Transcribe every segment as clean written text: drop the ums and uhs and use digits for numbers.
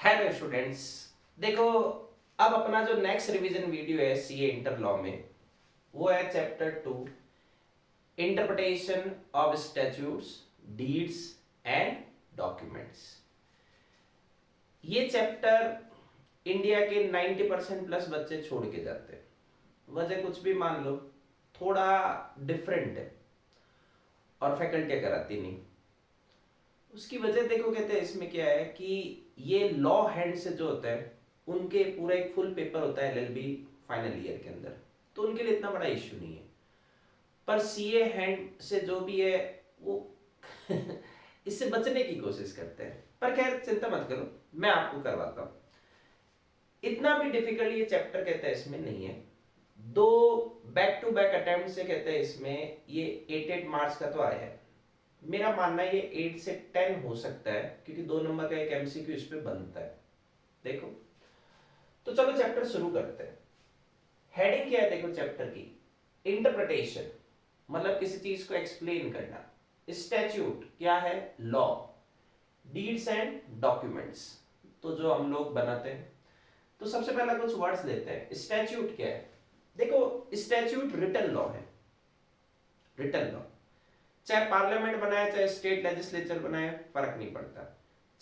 Hello students. देखो, अब अपना जो नेक्स्ट रिवीजन वीडियो है सीए इंटर लॉ में, वो है chapter 2, interpretation of statutes, deeds and documents. ये चैप्टर इंडिया के 90% प्लस बच्चे छोड़ के जाते हैं। वजह कुछ भी मान लो, थोड़ा डिफरेंट है और फैकल्टियाँ कराती नहीं। उसकी वजह देखो, कहते हैं इसमें क्या है कि ये लॉ हैंड से जो होता है, उनके पूरा एक फुल पेपर होता है एलएलबी फाइनल ईयर के अंदर, तो उनके लिए इतना बड़ा इश्यू नहीं है। पर सीए हैंड से जो भी है वो इससे बचने की कोशिश करते हैं। पर खैर चिंता मत करो, मैं आपको करवाता हूँ। इतना भी डिफिकल्ट ये चैप्टर कहते हैं इसमें नहीं है। दो बैक टू बैक अटेम्प्ट से कहते हैं इसमें ये 8 मार्क्स का तो आया है। मेरा मानना है ये 8 से 10 हो सकता है, क्योंकि 2 नंबर का एक एमसीक्यू इस पे बनता है। देखो, तो चलो चैप्टर शुरू करते हैं। हेडिंग क्या है देखो चैप्टर की, इंटरप्रिटेशन, मतलब किसी चीज को एक्सप्लेन करना। स्टैट्यूट क्या है, लॉ। डीड्स एंड डॉक्यूमेंट्स, तो जो हम लोग बनाते हैं। तो सबसे पहला कुछ वर्ड्स लेते हैं। स्टैट्यूट क्या है? देखो, स्टैट्यूट रिटन लॉ है। रिटन लॉ, चाहे पार्लियामेंट बनाए चाहे स्टेट लेजिस्लेचर बनाए, फर्क नहीं पड़ता।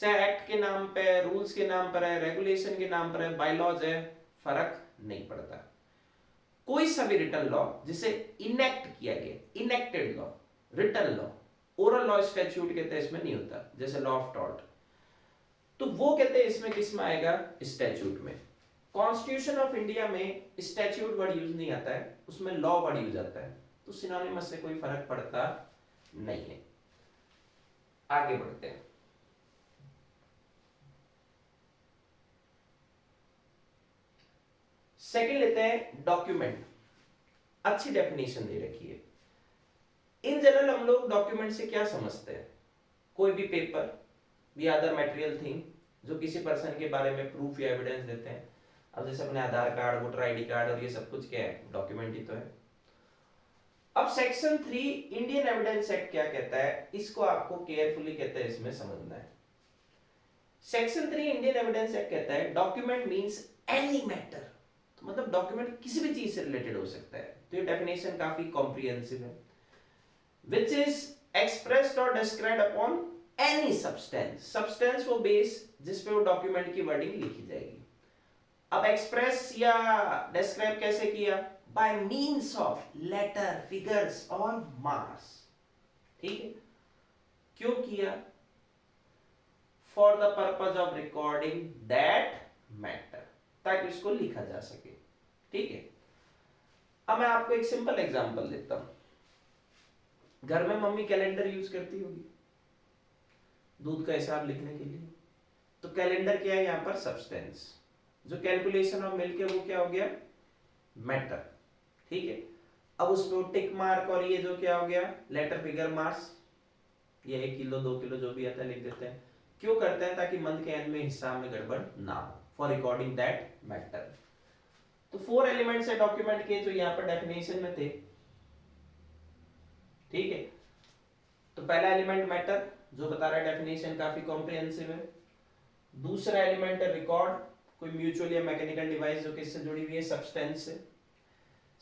चाहे एक्ट के नाम पे, रूल्स के नाम पर है, रेगुलेशन के नाम पर है, बायलॉज है, फर्क नहीं पड़ता। कोई सा भी रिटन लॉ जिसे इनेक्ट किया गया, enacted law, written law. Oral law statute कहते हैं इसमें नहीं होता, जैसे लॉ ऑफ टॉर्ट, तो वो कहते हैं इसमें किस में आएगा, स्टैट्यूट में। कॉन्स्टिट्यूशन ऑफ इंडिया में स्टैट्यूट वर्ड यूज नहीं आता है, उसमें लॉ वर्ड यूज आता है, तो सिनोनिमस से कोई फर्क पड़ता नहीं है। आगे बढ़ते हैं। सेकंड लेते हैं डॉक्यूमेंट। अच्छी डेफिनेशन दे रखी है। इन जनरल हम लोग डॉक्यूमेंट से क्या समझते हैं? कोई भी पेपर या अदर मटेरियल थिंग जो किसी पर्सन के बारे में प्रूफ या एविडेंस देते हैं। अब जैसे अपने आधार कार्ड, वोटर आईडी कार्ड और ये सब कुछ क्या है, डॉक्यूमेंट ही तो है। अब सेक्शन 3 इंडियन एविडेंस एक्ट क्या कहता है, इसको आपको केयरफुली कहते हैं इसमें समझना है। सेक्शन 3 इंडियन एविडेंस एक्ट कहता है डॉक्यूमेंट मींस एनी मैटर, तो मतलब डॉक्यूमेंट किसी भी चीज से रिलेटेड हो सकता है। तो ये डेफिनेशन काफी कॉम्प्रिहेंसिव है। which is expressed or described upon any substance। substance वो बेस जिस पे वो डॉक्यूमेंट की वर्डिंग लिखी जाएगी। अब एक्सप्रेस या डिस्क्राइब कैसे किया, by means of letter, figures और मार्क्स। ठीक है, क्यों किया? For the purpose of recording that matter, ताकि उसको लिखा जा सके। ठीक है, अब मैं आपको एक सिंपल एग्जांपल देता हूं। घर में मम्मी कैलेंडर यूज करती होगी दूध का हिसाब लिखने के लिए, तो कैलेंडर क्या है यहाँ पर, सब्सटेंस। जो कैलकुलेशन ऑफ मिल्क है वो क्या हो गया, मैटर। ठीक है, अब उस पर टिक मार्क और ये जो क्या हो गया, लेटर, फिगर, मार्क्स, ये 1 किलो 2 किलो जो भी आता है लिख देते हैं। क्यों करते हैं? ताकि मंथ के एंड में हिसाब में गड़बड़ ना हो, फॉर रिकॉर्डिंग दैट मैटर। तो 4 एलिमेंट्स है डॉक्यूमेंट के जो यहाँ पर डेफिनेशन में थे। ठीक है, तो पहला एलिमेंट मैटर, जो बता रहा है डेफिनेशन काफी कॉम्प्रिहेंसिव है। दूसरा एलिमेंट है रिकॉर्ड, कोई म्यूचुअल या मैकेनिकल डिवाइस जो किससे जुड़ी हुई है, सब्सटेंस से।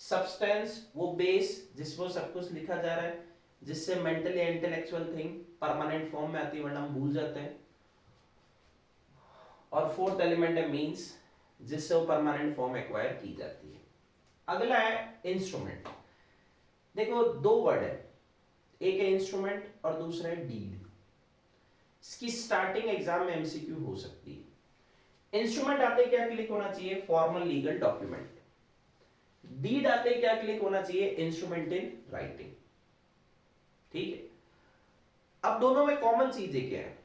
सब्सटेंस वो बेस जिस पर सब कुछ लिखा जा रहा है, जिससे मेंटल या इंटेलेक्चुअल थिंग परमानेंट फॉर्म में आती है, वरना हम भूल जाते हैं। और फोर्थ एलिमेंट है मींस, जिससे वो परमानेंट फॉर्म एक्वायर की जाती है। अगला है इंस्ट्रूमेंट। देखो, 2 वर्ड है, एक है इंस्ट्रूमेंट और दूसरा है डीड। इसकी स्टार्टिंग एग्जाम में एमसीक्यू हो सकती है। इंस्ट्रूमेंट आते क्या क्लिक होना चाहिए, फॉर्मल लीगल डॉक्यूमेंट। डीड आते क्या क्लिक होना चाहिए, इंस्ट्रूमेंट इन राइटिंग। ठीक है, अब दोनों में कॉमन चीजें क्या है?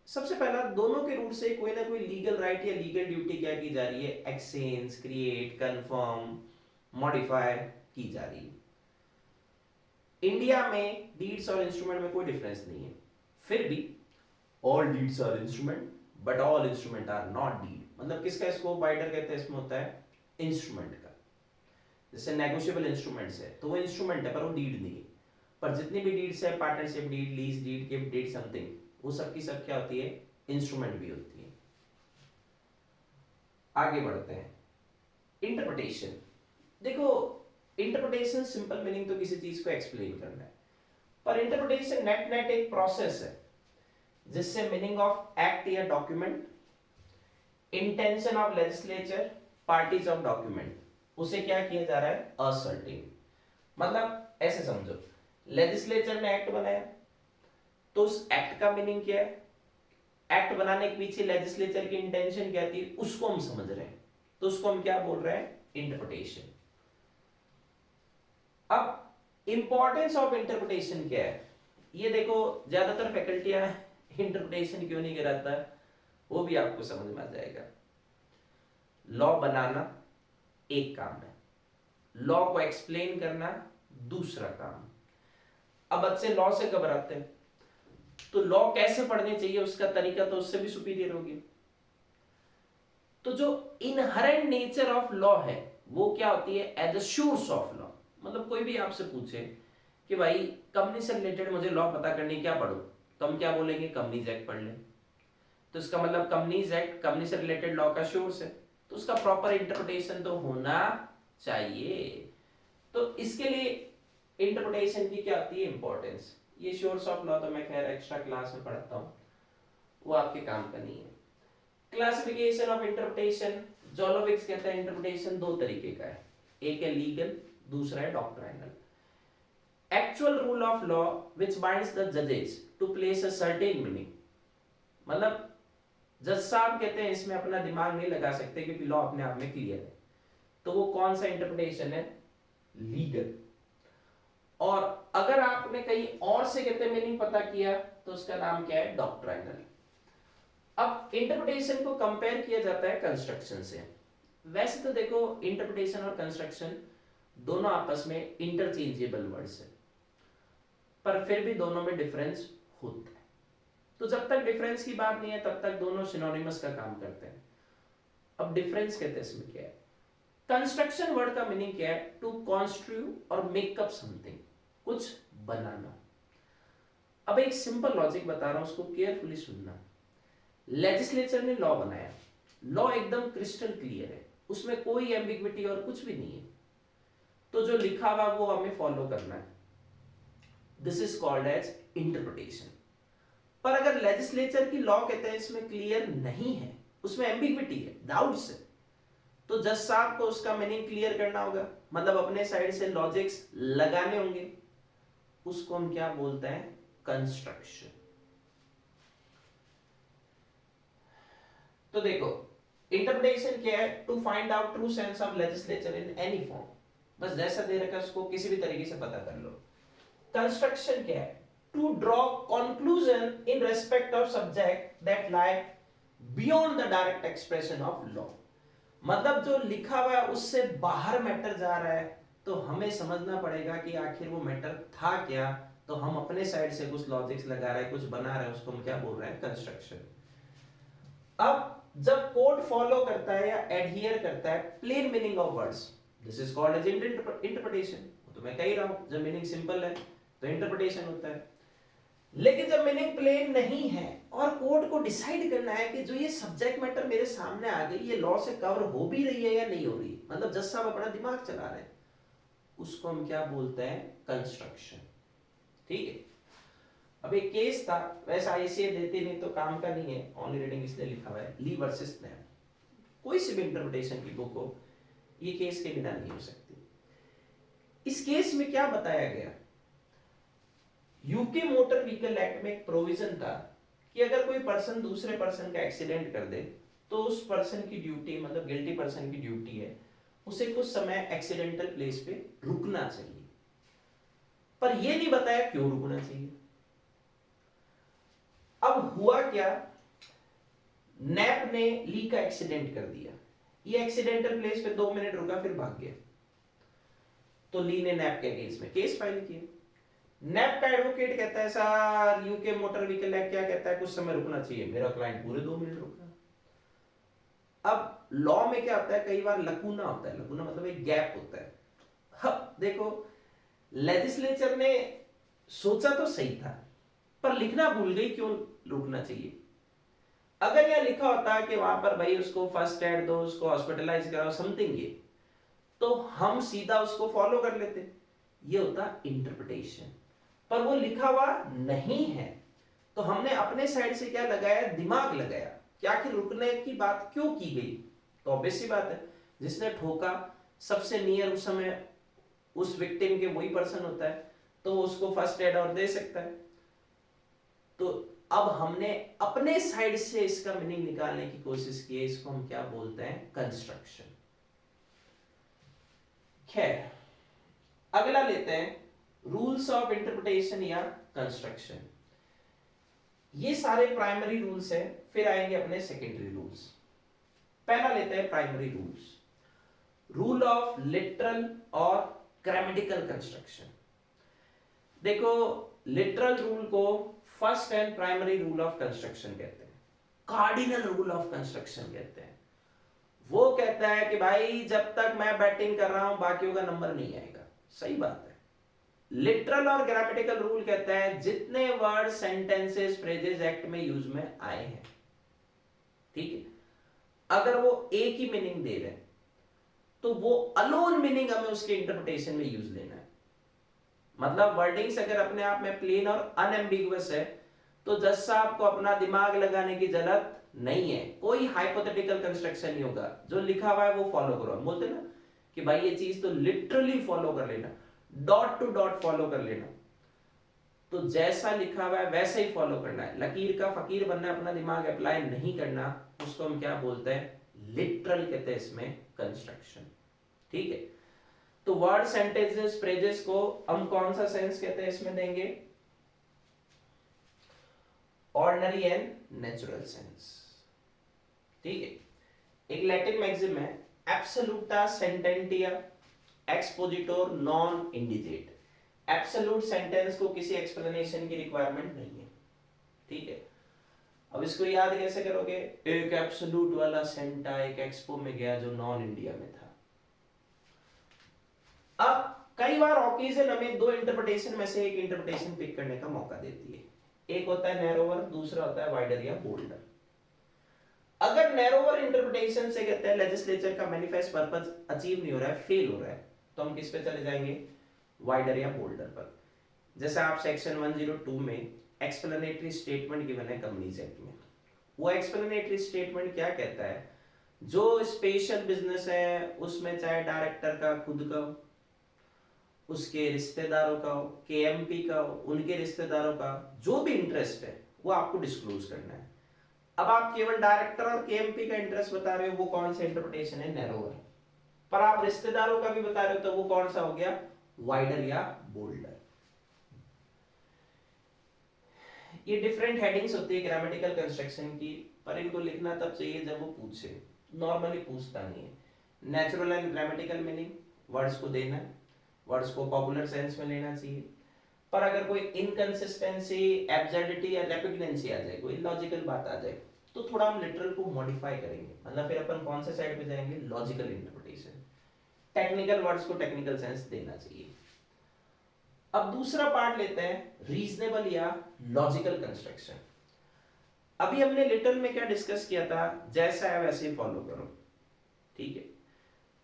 सबसे पहला, दोनों के रूट से कोई ना कोई लीगल राइट या लीगल ड्यूटी क्या की जा रही है, एक्सचेंज, क्रिएट, कंफर्म, मॉडिफाई की जा रही है। इंडिया में डीड्स और इंस्ट्रूमेंट में कोई डिफरेंस नहीं है। फिर भी all deeds are instrument but all instrument are not deed. मतलब किसका स्कोप वाइडर कहते हैं इसमें होता है, इंस्ट्रूमेंट का। जैसे नेगोशिएबल इंस्ट्रूमेंट्स है तो वो इंस्ट्रूमेंट है पर वो डीड नहीं है। पर जितनी भी डीड्स है, partnership deed, lease deed, gift deed, something, वो सब की सब क्या होती है, इंस्ट्रूमेंट भी होती है। आगे बढ़ते हैं। इंटरप्रिटेशन, देखो इंटरप्रिटेशन सिंपल मीनिंग तो किसी चीज को एक्सप्लेन करना है, पर इंटरप्रिटेशन नेट नेट एक प्रोसेस है जिससे मीनिंग ऑफ एक्ट या document, intention of legislature, parties of document, उसे क्या किया जा रहा है, असर्टेन। मतलब ऐसे समझो, लेजिस्लेचर ने एक्ट बनाया तो उस एक्ट का मीनिंग क्या है, एक्ट बनाने के पीछे लेजिस्लेचर की इंटेंशन क्या थी, उसको हम समझ रहे हैं, तो उसको हम क्या बोल रहे हैं, इंटरप्रिटेशन। अब इंपॉर्टेंस ऑफ इंटरप्रिटेशन क्या है, ये देखो ज्यादातर फैकल्टियां इंटरप्रिटेशन क्यों नहीं कराता है, वो भी आपको समझ में आ जाएगा। लॉ बनाना एक काम है, लॉ को एक्सप्लेन करना दूसरा काम। अब बच्चे लॉ से घबराते हैं, तो लॉ कैसे पढ़ने चाहिए उसका तरीका तो उससे भी सुपीरियर होगी। तो जो इनहेरेंट नेचर ऑफ लॉ है वो क्या होती है, as a source of law. मतलब कोई भी आपसे पूछे कि भाई कंपनी से रिलेटेड मुझे लॉ पता करनी, क्या पढ़ो, तो हम क्या बोलेंगे, कंपनीज एक्ट पढ़ लें। तो इसका मतलब कंपनीज एक्ट कंपनी से रिलेटेड लॉ का सोर्स है, तो उसका प्रॉपर इंटरप्रिटेशन तो होना चाहिए। तो इसके लिए इंटरप्रिटेशन की क्या होती है, इंपॉर्टेंस। ये सोर्स ऑफ लॉ तो मैं खैर एक्स्ट्रा क्लास में पढ़ता हूँ, वो आपके काम का नहीं है। क्लासिफिकेशन ऑफ इंटरप्रिटेशन, जोलोविक्स कहता है इंटरप्रिटेशन दो तरीके का है, एक है लीगल, दूसरा है doctrinal. Actual rule of law which binds the जजेस to place a certain meaning. मतलब जज साहब कहते हैं इसमें अपना दिमाग नहीं लगा सकते क्योंकि लॉ अपने आप में क्लियर है, तो वो कौन सा इंटरप्रिटेशन है, लीगल। और अगर आपने कहीं और से कहते मीनिंग पता किया तो उसका नाम क्या है, डॉक्ट्रिनल। अब इंटरप्रिटेशन को कंपेयर किया जाता है कंस्ट्रक्शन से। वैसे तो देखो इंटरप्रिटेशन और कंस्ट्रक्शन दोनों आपस में इंटरचेंजेबल वर्ड्स है, पर फिर भी दोनों में डिफरेंस होता है। तो जब तक डिफरेंस की बात नहीं है तब तक दोनों सिनोनिमस का काम करते हैं। अब डिफरेंस कहते हैं इसमें क्या है, कंस्ट्रक्शन वर्ड का मीनिंग क्या है, टू कॉन्स्ट्रू और मेकअप समथिंग, कुछ बनाना। अब एक सिंपल लॉजिक बता रहा हूं, उसको केयरफुली सुनना। लेजिस्लेचर ने लॉ बनाया, लॉ एकदम क्रिस्टल क्लियर है, उसमें कोई एम्बिग्विटी और कुछ भी नहीं है, तो जो लिखा हुआ वो हमें फॉलो करना है, this is called as interpretation. पर अगर लेजिस्लेचर की लॉ कहते हैं इसमें क्लियर नहीं है, उसमें एम्बिग्विटी है, डाउट्स है, तो जज साहब को उसका मीनिंग क्लियर करना होगा, मतलब अपने साइड से लॉजिक्स लगाने होंगे, उसको हम क्या बोलते हैं, कंस्ट्रक्शन। तो देखो इंटरप्रिटेशन क्या है, to find out true sense of legislature in any form, बस जैसा दे रखा है उसको किसी भी तरीके से पता कर लो। कंस्ट्रक्शन क्या है, to draw conclusion in respect of subject that lie beyond the direct expression of law. मतलब जो लिखा हुआ है उससे बाहर मैटर जा रहा है, तो हमें समझना पड़ेगा कि आखिर वो मैटर था क्या, तो हम अपने साइड से कुछ लॉजिक्स लगा रहे हैं, कुछ बना रहे हैं, उसको हम क्या बोल रहे हैं, कंस्ट्रक्शन। अब जब कोड फॉलो करता है या एडहियर करता है plain meaning of words, this is called as interpretation. तो मैं कह ही रहा हूं जब मीनिंग सिंपल है तो इंटरप्रिटेशन होता है। लेकिन जब मीनिंग प्लेन नहीं है और कोड को डिसाइड करना है कि जो ये सब्जेक्ट मैटर मेरे सामने आ गई ये लॉ से कवर हो भी रही है या नहीं हो रही, मतलब जज साहब अपना दिमाग चला रहे हैं, उसको हम क्या बोलते हैं, कंस्ट्रक्शन। ठीक है। अब एक केस था, वैसा आईसीए देती नहीं तो काम का नहीं है, ओनली रीडिंग इसलिए लिखा हुआ है, ली वर्सेस स्नैप। कोई सी भी इंटरप्रिटेशन की बुक हो, ये केस के बिना नहीं हो सकती। इस केस में क्या बताया गया, यूके मोटर व्हीकल एक्ट में एक प्रोविजन था कि अगर कोई पर्सन दूसरे पर्सन का एक्सीडेंट कर दे तो उस पर्सन की ड्यूटी, मतलब गिल्टी पर्सन की ड्यूटी है उसे कुछ समय एक्सीडेंटल प्लेस पे रुकना चाहिए, पर यह नहीं बताया क्यों रुकना चाहिए। अब हुआ क्या, नैप ने ली का एक्सीडेंट कर दिया, ये एक्सीडेंटल प्लेस पे 2 मिनट रुका फिर भाग गया, तो ली ने नैप के अगेंस्ट में केस फाइल किया। नैप का एडवोकेट कहता है sir UK motor vehicle act क्या कहता है, कुछ समय रुकना चाहिए, मेरा क्लाइंट पूरे 2 मिनट रुका। अब लॉ में क्या होता है, कई बार लकूना होता है, लकूना मतलब एक गैप होता है। अब देखो लेजिस्लेचर ने सोचा तो सही था पर लिखना भूल गई क्यों रुकना चाहिए, अगर यह लिखा होता कि वहां पर भाई उसको फर्स्ट एड दो, उसको हॉस्पिटलाइज कराओ, समथिंग ये, तो हम सीधा उसको फॉलो कर लेते, ये होता इंटरप्रिटेशन। पर वो लिखा हुआ नहीं है, तो हमने अपने साइड से क्या लगाया, दिमाग लगाया कि आखिर रुकने की बात क्यों की गई। तो ऑब्वियस सी बात है, जिसने ठोका सबसे नियर उस समय उस विक्टिम के वही पर्सन होता है, तो उसको फर्स्ट एड और दे सकता है। तो अब हमने अपने साइड से इसका मीनिंग निकालने की कोशिश की है, इसको हम क्या बोलते हैं, कंस्ट्रक्शन। खैर, अगला लेते हैं रूल्स ऑफ इंटरप्रिटेशन या कंस्ट्रक्शन। ये सारे प्राइमरी रूल्स हैं, फिर आएंगे अपने सेकेंडरी रूल्स। पहला लेते हैं primary rules, rule of literal और ग्रामेटिकल कंस्ट्रक्शन। देखो, लिटरल रूल को first and primary rule of construction कहते हैं, कार्डिनल रूल ऑफ कंस्ट्रक्शन कहते हैं। वो कहता है कि भाई जब तक मैं बैटिंग कर रहा हूं बाकियों का नंबर नहीं आएगा। सही बात है। लिटरल और ग्रामेटिकल रूल कहता है जितने वर्ड, सेंटेंसेस, फ्रेजेस एक्ट में यूज में आए हैं, ठीक है, अगर वो एक ही मीनिंग दे रहे हैं तो वो अलोन मीनिंग हमें उसके इंटरप्रिटेशन में यूज लेना है। मतलब वर्डिंग्स अगर अपने आप में प्लेन और अनएम्बिगुअस है तो जज साहब को अपना दिमाग लगाने की जरूरत नहीं है, कोई हाइपोथेटिकल कंस्ट्रक्शन नहीं होगा, जो लिखा हुआ है वो फॉलो करो। हम बोलते ना कि भाई ये चीज तो लिटरली फॉलो कर लेना, डॉट टू डॉट फॉलो कर लेना, तो जैसा लिखा हुआ है वैसा ही फॉलो करना है। लकीर का फकीर बनना, अपना दिमाग अप्लाई नहीं करना, उसको हम क्या बोलते हैं, लिटरल कहते हैं इसमें कंस्ट्रक्शन। ठीक है, तो वर्ड, सेंटेंसेस, फ्रेजेस को हम कौन सा सेंस कहते हैं इसमें देंगे, ऑर्डिनरी एंड नेचुरल सेंस। ठीक है, एक लैटिन मैक्सिम है, एब्सोल्यूटा सेंटेंटिया एक्सपोजिटोर नॉन इंडिजेट। एब्सोल्यूट सेंटेंस को किसी एक्सप्लेनेशन की रिक्वायरमेंट नहीं है। ठीक है, अब इसको याद कैसे करोगे, एक एब्सोल्यूट वाला सेंटा एक एक्सपो में गया जो नॉन इंडिया में था। अब कई बार ऑकेजन हमें दो इंटरप्रिटेशन में से एक इंटरप्रिटेशन पिक करने का मौका देती है। एक होता है नैरोवर, दूसरा होता है वाइडर या बोल्डर। अगर नैरोवर इंटरप्रिटेशन से कहते हैं लेजिस्लेचर का मैनिफेस्ट पर्पस अचीव नहीं हो रहा है, फेल हो रहा है, तो हम किस पे चले जाएंगे, वाइडर या बोल्डर पर। जैसे आप सेक्शन 102 में एक्सप्लेनेटरी स्टेटमेंट गिवन है कंपनीज एक्ट में, वो एक्सप्लेनेटरी स्टेटमेंट क्या कहता है, जो स्पेशल बिजनेस है उसमें चाहे डायरेक्टर का खुद का हो, उसके रिश्तेदारों का हो, केएमपी का हो, उनके रिश्तेदारों का, जो भी इंटरेस्ट है वो आपको डिस्क्लोज करना है। अब आप केवल डायरेक्टर और केएमपी का इंटरेस्ट बता रहे हो, वो कौन सा इंटरप्रिटेशन है, नैरोवर। पर आप रिश्तेदारों का भी बता रहे हो तो वो कौन सा हो गया, वाइडर या बोल्डर। ये डिफरेंट हेडिंग्स होती है ग्रामेटिकल कंस्ट्रक्शन की, पर इनको लिखना तब चाहिए जब वो पूछे, नॉर्मली पूछता नहीं है। Natural and grammatical meaning, words को देना है, वर्ड्स को पॉपुलर सेंस में लेना चाहिए। पर अगर कोई इनकंसिस्टेंसी, एब्सर्डिटी या रेपिग्नेंसी आ जाए, कोई लॉजिकल बात आ जाए, तो थोड़ा हम लिटरल को मॉडिफाई करेंगे। मतलब फिर अपन कौन से साइड पे जाएंगे, लॉजिकल इंटरप्रिटेशन। टेक्निकल वर्ड्स को टेक्निकल सेंस देना चाहिए। अब दूसरा पार्ट लेते हैं, रीजनेबल या लॉजिकल कंस्ट्रक्शन। अभी हमने लिटरल में क्या डिस्कस किया था, जैसा है वैसे ही फॉलो करो। ठीक है,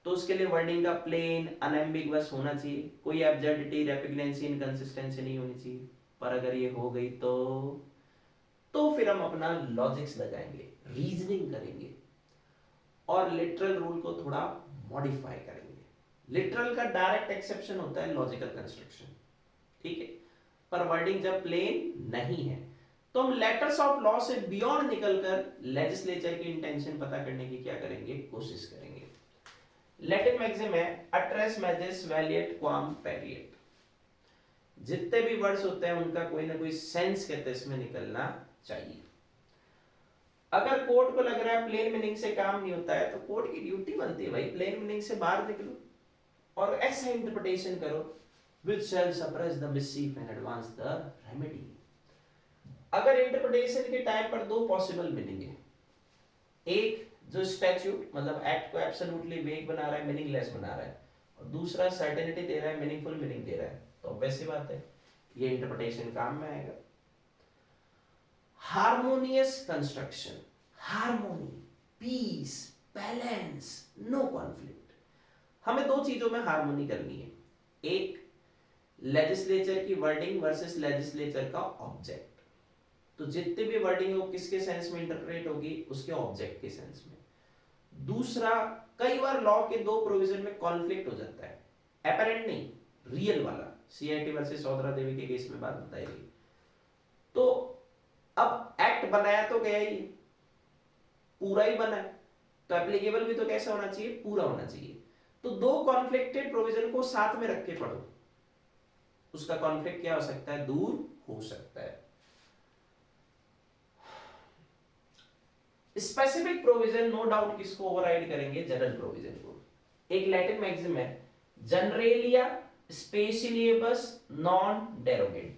तो उसके लिए वर्डिंग का प्लेन, अनएम्बिगुअस होना चाहिए, कोई एब्सर्डिटी, रेपिग्नेंसी, इनकंसिस्टेंसी नहीं होनी चाहिए। पर अगर ये हो गई तो फिर हम अपना लॉजिक्स लगाएंगे, रीजनिंग करेंगे और लिटरल रूल को थोड़ा मॉडिफाई करेंगे। लिटरल का डायरेक्ट एक्सेप्शन होता है लॉजिकल कंस्ट्रक्शन। ठीक है, पर वर्डिंग जब प्लेन नहीं है तो हम लेटर्स ऑफ लॉ से बियॉन्ड निकलकर लेजिस्लेचर की इंटेंशन पता करने की क्या करेंगे, कोशिश करेंगे। लैटिन मैक्सिम है, अट्रेस मैजेस वैलिएट क्वाम पेरिएट। जितने भी वर्ड्स होते हैं उनका कोई ना कोई सेंस कहते हैं इसमें निकलना चाहिए। अगर कोर्ट को लग रहा है प्लेन मीनिंग से काम नहीं होता है, तो कोर्ट की ड्यूटी बनती है भाई प्लेन मीनिंग से बाहर निकलो और ऐसा इंटरप्रिटेशन करो which shall suppress the mischief and advance the remedy। अगर इंटरप्रिटेशन के टाइम पर दो पॉसिबल मीनिंग है, एक जो स्टैट्यूट मतलब एक्ट को एब्सोल्युटली वेग बना रहा है, मीनिंगलेस बना रहा है, और दूसरा सर्टेनिटी दे रहा है, मीनिंगफुल मीनिंग दे रहा है, तो वैसी बात है ये इंटरप्रिटेशन काम में आएगा। Harmonious construction, harmony, peace, balance, no conflict. हमें दो चीजों में हार्मोनी करनी है, एक लेजिस्लेचर की वर्डिंग वर्सेस लेजिस्लेचर का ऑब्जेक्ट। तो जितने भी वर्डिंग हो किसके सेंस में इंटरप्रेट होगी, उसके ऑब्जेक्ट के सेंस में। दूसरा, कई बार लॉ के दो प्रोविजन में कॉन्फ्लिक्ट हो जाता है, एपरेंट नहीं, रियल वाला। सीआईटी वर्सेस सौदरा देवी के केस में बात बताई गई। तो अब एक्ट बनाया तो गया ही, पूरा ही बना है, तो एप्लीकेबल भी तो कैसा होना चाहिए, पूरा होना चाहिए। तो दो कॉन्फ्लिक्टेड प्रोविजन को साथ में रख के पढ़ो, उसका कॉन्फ्लिक्ट क्या हो सकता है, दूर हो सकता है। स्पेसिफिक प्रोविजन नो डाउट किसको ओवरराइड करेंगे, जनरल प्रोविजन को। एक लैटिन मैक्सिम है, जनरेलिया स्पेशियलिबस नॉन डेरोगेंट,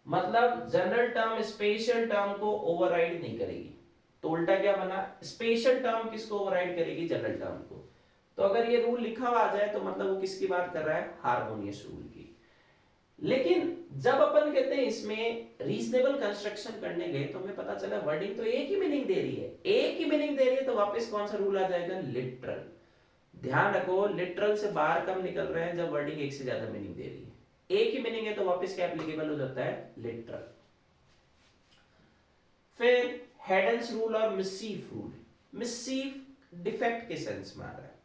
मतलब जनरल टर्म स्पेशल टर्म को ओवरराइड नहीं करेगी। तो उल्टा क्या बना, स्पेशल टर्म किसको ओवरराइड करेगी, जनरल टर्म को। तो अगर ये रूल लिखा हुआ आ जाए तो मतलब वो किसकी बात कर रहा है, हार्मोनियस रूल की। लेकिन जब अपन कहते हैं इसमें रीजनेबल कंस्ट्रक्शन करने गए तो हमें पता चला वर्डिंग तो एक ही मीनिंग दे रही है, एक ही मीनिंग दे रही है, तो वापस कौन सा रूल आ जाएगा, लिटरल। ध्यान रखो, लिटरल से बाहर कब निकल रहे हैं, जब वर्डिंग एक से ज्यादा मीनिंग दे रही है। एक ही मीनिंग है तो वापस क्या एप्लीकेबल हो जाता है, लिटरल। फिर हेडन्स रूल और मिस्सीफ रूल। मिस्सीफ डिफेक्ट के सेंस में आ रहा है,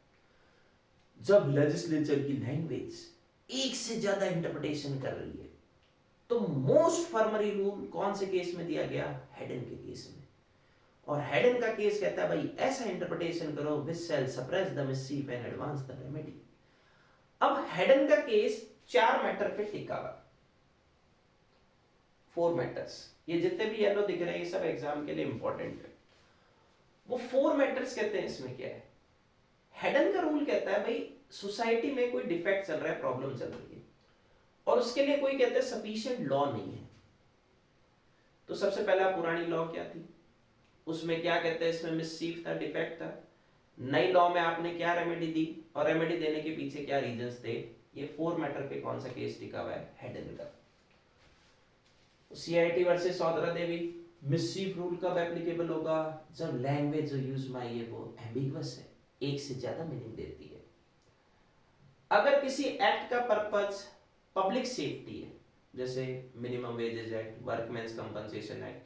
जब लेजिस्लेचर की लैंग्वेज एक से ज्यादा इंटरप्रिटेशन कर रही है। तो मोस्ट फॉर्मरी रूल कौन से केस में दिया गया, हेडन के केस में। और हेडन का केस कहता है भाई ऐसा इंटरप्रिटेशन करो which shall suppress the mischief and advance the remedy. अब हेडन का केस 4 मैटर पे टिका हुआ, 4 मैटर्स। ये जितने भी येलो दिख रहे हैं ये सब एग्जाम के लिए इंपॉर्टेंट है। वो 4 मैटर्स कहते हैं, इसमें क्या है, हेडन का रूल कहता है भाई सोसाइटी में कोई डिफेक्ट चल रहा है, प्रॉब्लम चल रही है, और उसके लिए कोई कहते हैं सफिशिएंट लॉ नहीं है। तो सबसे पहला पुरानी लॉ क्या थी, उसमें क्या कहते हैं, इसमें मिसचीफ था, डिफेक्ट था। नई लॉ में आपने क्या रेमेडी दी, और रेमेडी देने के पीछे क्या रीजंस थे। ये 4 मैटर पे कौन सा केस टिका हुआ है, हेडन का। सीआईटी वर्सेस सौदरा देवी, मिसचीफ रूल कब एप्लीकेबल होगा, जब लैंग्वेज जो यूज में आई है वो एम्बिगुअस है, एक से ज्यादा मीनिंग देती है। अगर किसी एक्ट का पर्पस पब्लिक सेफ्टी है, जैसे minimum wages act, workmen's compensation act,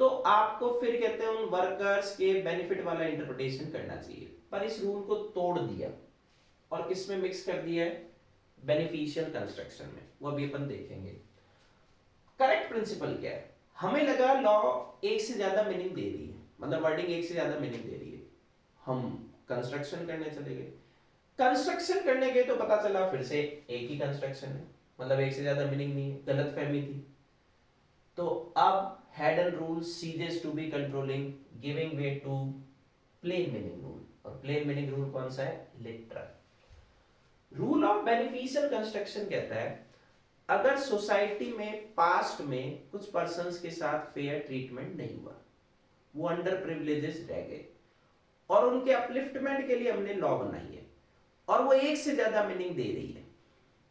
तो आपको फिर कहते हैं उन वर्कर्स के बेनिफिट वाला इंटरप्रिटेशन करना चाहिए। पर इस रूल को तोड़ दिया और किस में मिक्स कर दिया है, बेनिफिशियल कंस्ट्रक्शन में, वो अभी अपन देखेंगे। करेक्ट प्रिंसिपल क्या है, हमें लगा लॉ एक से ज्यादा मीनिंग दे रही है, मतलब वर्डिंग एक से ज्यादा मीनिंग दे रही है, हम कंस्ट्रक्शन करने चले गए। कंस्ट्रक्शन करने गए तो पता चला फिर से एक ही कंस्ट्रक्शन है, मतलब एक से ज्यादा मीनिंग नहीं है, गलत फहमी थी। तो अब Heydon rule ceases to be controlling, giving way to plain meaning rule. और प्लेन मीनिंग रूल कौन सा है, literal. Rule of beneficial construction कहता है अगर सोसाइटी में पास्ट में कुछ पर्संस के साथ फेयर ट्रीटमेंट नहीं हुआ, वो अंडर प्रिविलेजेस रह गए, और उनके अपलिफ्टमेंट के लिए हमने लॉ बनाई है, और वो एक से ज्यादा मीनिंग दे रही है,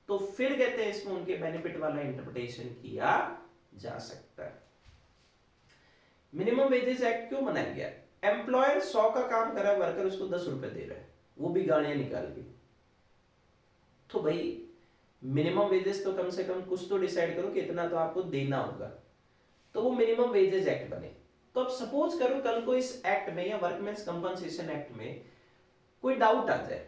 तो फिर कहते हैं इसमें उनके बेनिफिट वाला इंटरप्रिटेशन किया जा सकता है। मिनिमम वेजेस एक्ट क्यों बनाया गया, एम्प्लॉयर 100 का काम कर रहा है, वर्कर उसको 10 रुपए दे रहा है, वो भी गाड़ियां निकाल के। तो भाई मिनिमम वेजेस तो कम से कम कुछ तो डिसाइड करो कि इतना तो आपको देना होगा, तो वो मिनिमम वेजेस एक्ट बने। तो अब सपोज करो कल को इस एक्ट में या वर्कमेंस कंपनसेशन एक्ट में कोई डाउट आ जाए,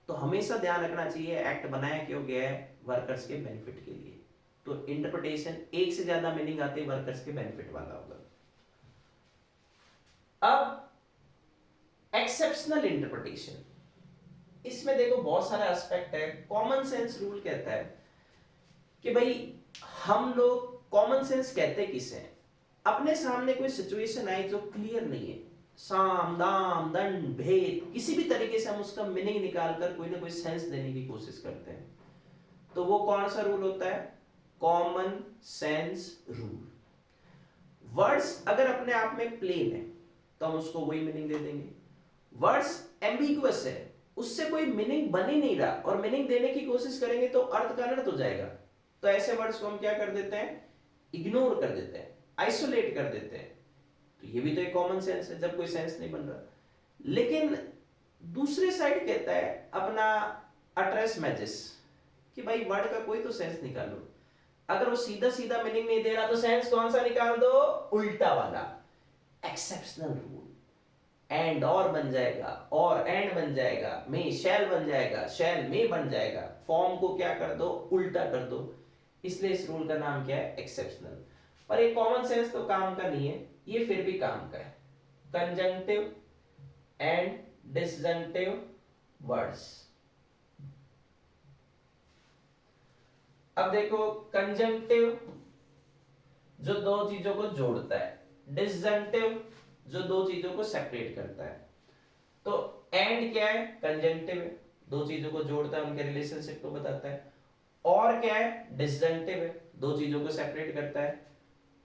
तो हमेशा ध्यान रखना चाहिए एक्ट बनाया क्यों गया है, वर्कर्स के बेनिफिट के लिए। तो इंटरप्रिटेशन एक से ज्यादा मीनिंग आते वर्कर्स के बेनिफिट वाला होगा। अब एक्सेप्शनल इंटरप्रिटेशन, इसमें देखो बहुत सारा एस्पेक्ट है। कॉमन सेंस रूल कहता है कि भाई हम लोग कॉमन सेंस कहते किसे हैं, अपने सामने कोई सिचुएशन आई जो क्लियर नहीं है, साम दाम दंड भेद, किसी भी तरीके से हम उसका मीनिंग निकालकर कोई ना कोई सेंस देने की कोशिश करते हैं, तो वो कौन सा रूल होता है, कॉमन सेंस रूल। वर्ड्स अगर अपने आप में प्लेन है तो हम उसको वही मीनिंग दे देंगे। वर्ड्स एम्बिगुअस है, उससे कोई मीनिंग बन ही नहीं रहा और मीनिंग देने की कोशिश करेंगे तो अर्थ का अनर्थ हो जाएगा, तो ऐसे वर्ड्स को हम क्या कर देते हैं, इग्नोर कर देते हैं, आइसोलेट कर देते हैं। तो ये भी तो एक कॉमन सेंस है जब कोई सेंस नहीं बन रहा। लेकिन दूसरे साइड कहता है अपना अट्रेस मैचेस कि भाई वर्ड का कोई तो सेंस निकालो। अगर वो सीधा सीधा मीनिंग नहीं दे रहा तो सेंस कौन सा निकाल दो, उल्टा वाला, एक्सेप्शनल रूल। एंड और बन जाएगा, और एंड बन जाएगा, मे शैल बन जाएगा, शैल मे बन जाएगा, फॉर्म को क्या कर दो, उल्टा कर दो। इसलिए इस रूल का नाम क्या है, एक्सेप्शनल। पर एक कॉमन सेंस तो काम का नहीं है, ये फिर भी काम का है। Conjunctive and disjunctive words. अब देखो, कंजंक्टिव जो दो चीजों को जोड़ता है, डिसजंक्टिव जो दो चीजों को सेपरेट करता है। तो एंड क्या है, कंजंक्टिव है, दो चीजों को जोड़ता है, उनके रिलेशनशिप को बताता है। और क्या है, डिसजंक्टिव है, दो चीजों को सेपरेट करता है।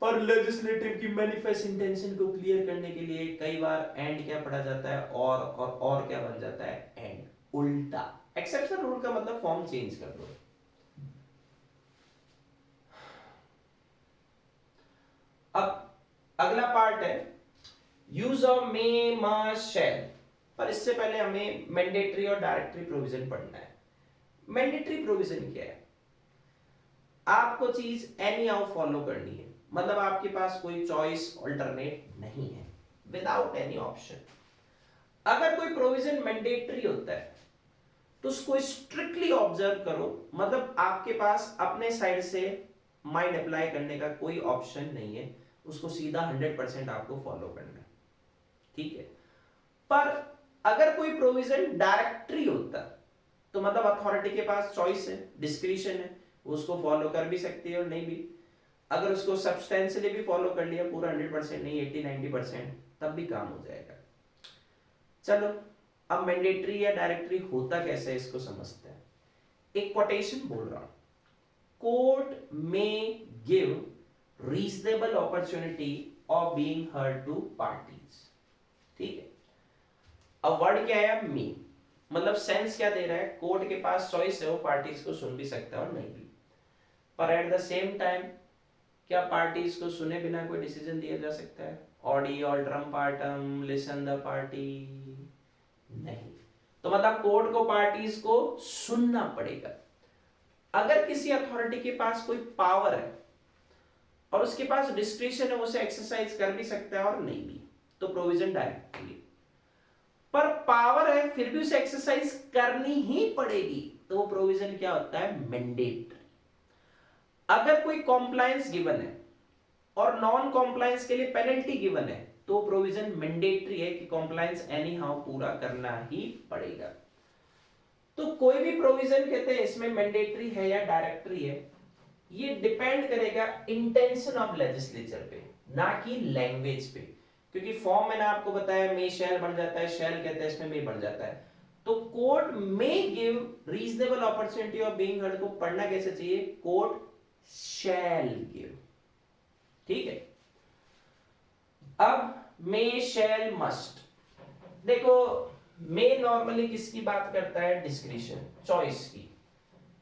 पर लेजिस्लेटिव की मैनिफेस्ट इंटेंशन को क्लियर करने के लिए कई बार एंड क्या पढ़ा जाता है, और क्या बन जाता है, एंड, उल्टा। एक्सेप्शन रूल का मतलब फॉर्म चेंज कर दो। अब अगला पार्ट है यूज ऑफ मे, मस्ट, शैल। पर इससे पहले हमें मैंडेटरी और डायरेक्टरी प्रोविजन पढ़ना है। मैंडेटरी प्रोविजन क्या है, आपको चीज एनी हाउ फॉलो करनी है, मतलब आपके पास कोई चॉइस ऑल्टरनेट नहीं है, विदाउट एनी ऑप्शन। अगर कोई प्रोविजन मैंडेटरी होता है तो उसको स्ट्रिक्टली ऑब्जर्व करो, मतलब आपके पास अपने साइड से माइंड अप्लाई करने का कोई ऑप्शन नहीं है, उसको सीधा 100% आपको फॉलो करना है, ठीक है। पर अगर कोई प्रोविजन डायरेक्टरी होता तो मतलब अथॉरिटी के पास चॉइस है, डिस्क्रिशन है, उसको फॉलो कर भी सकती है और नहीं भी। अगर उसको सब्सटेंशियली भी फॉलो कर लिया, पूरा 100% नहीं, 80-90%, तब भी काम हो जाएगा। चलो अब मैंडेटरी या डायरेक्टरी होता कैसे है इसको समझते हैं। एक कोटेशन बोल रहा हूं, कोर्ट में give reasonable opportunity of being heard to parties, ठीक है। अब वर्ड क्या है, मी, मतलब सेंस क्या दे रहा है, कोर्ट के पास चॉइस है, वो पार्टीज को सुन भी सकता है और नहीं भी। पर एट द सेम टाइम क्या पार्टीज को सुने बिना कोई डिसीजन दिया जा सकता है, ऑडी ऑल्ट्रम पार्टम, लिसन द पार्टी, नहीं। तो मतलब कोर्ट को पार्टीज को सुनना पड़ेगा। अगर किसी अथॉरिटी के पास कोई पावर है और उसके पास डिस्क्रिशन है, उसे एक्सरसाइज कर भी सकता है और नहीं भी, तो प्रोविजन डायरेक्टली। पर पावर है फिर भी उसे एक्सरसाइज करनी ही पड़ेगी, तो वो प्रोविजन क्या होता है, मैंडेटरी। अगर कोई कॉम्प्लायंस गिवन है और नॉन कॉम्प्लायंस के लिए पेनल्टी गिवन है, तो प्रोविजन मैंडेटरी है कि कॉम्प्लायंस एनी हाउ पूरा करना ही पड़ेगा। तो कोई भी प्रोविजन कहते हैं इसमें मैंडेटरी है या डायरेक्टरी है, ये डिपेंड करेगा इंटेंशन ऑफ लेजिस्लेचर पे, ना कि लैंग्वेज पे। क्योंकि फॉर्म मैंने आपको बताया मे शैल बन जाता है, शैल कहते हैं इसमें मे बन जाता है। तो court may give reasonable opportunity of being heard को पढ़ना कैसे चाहिए, कोर्ट शैल गिव, ठीक है। अब मे शैल मस्ट, देखो मे नॉर्मली किसकी बात करता है, डिस्क्रिशन, चॉइस की।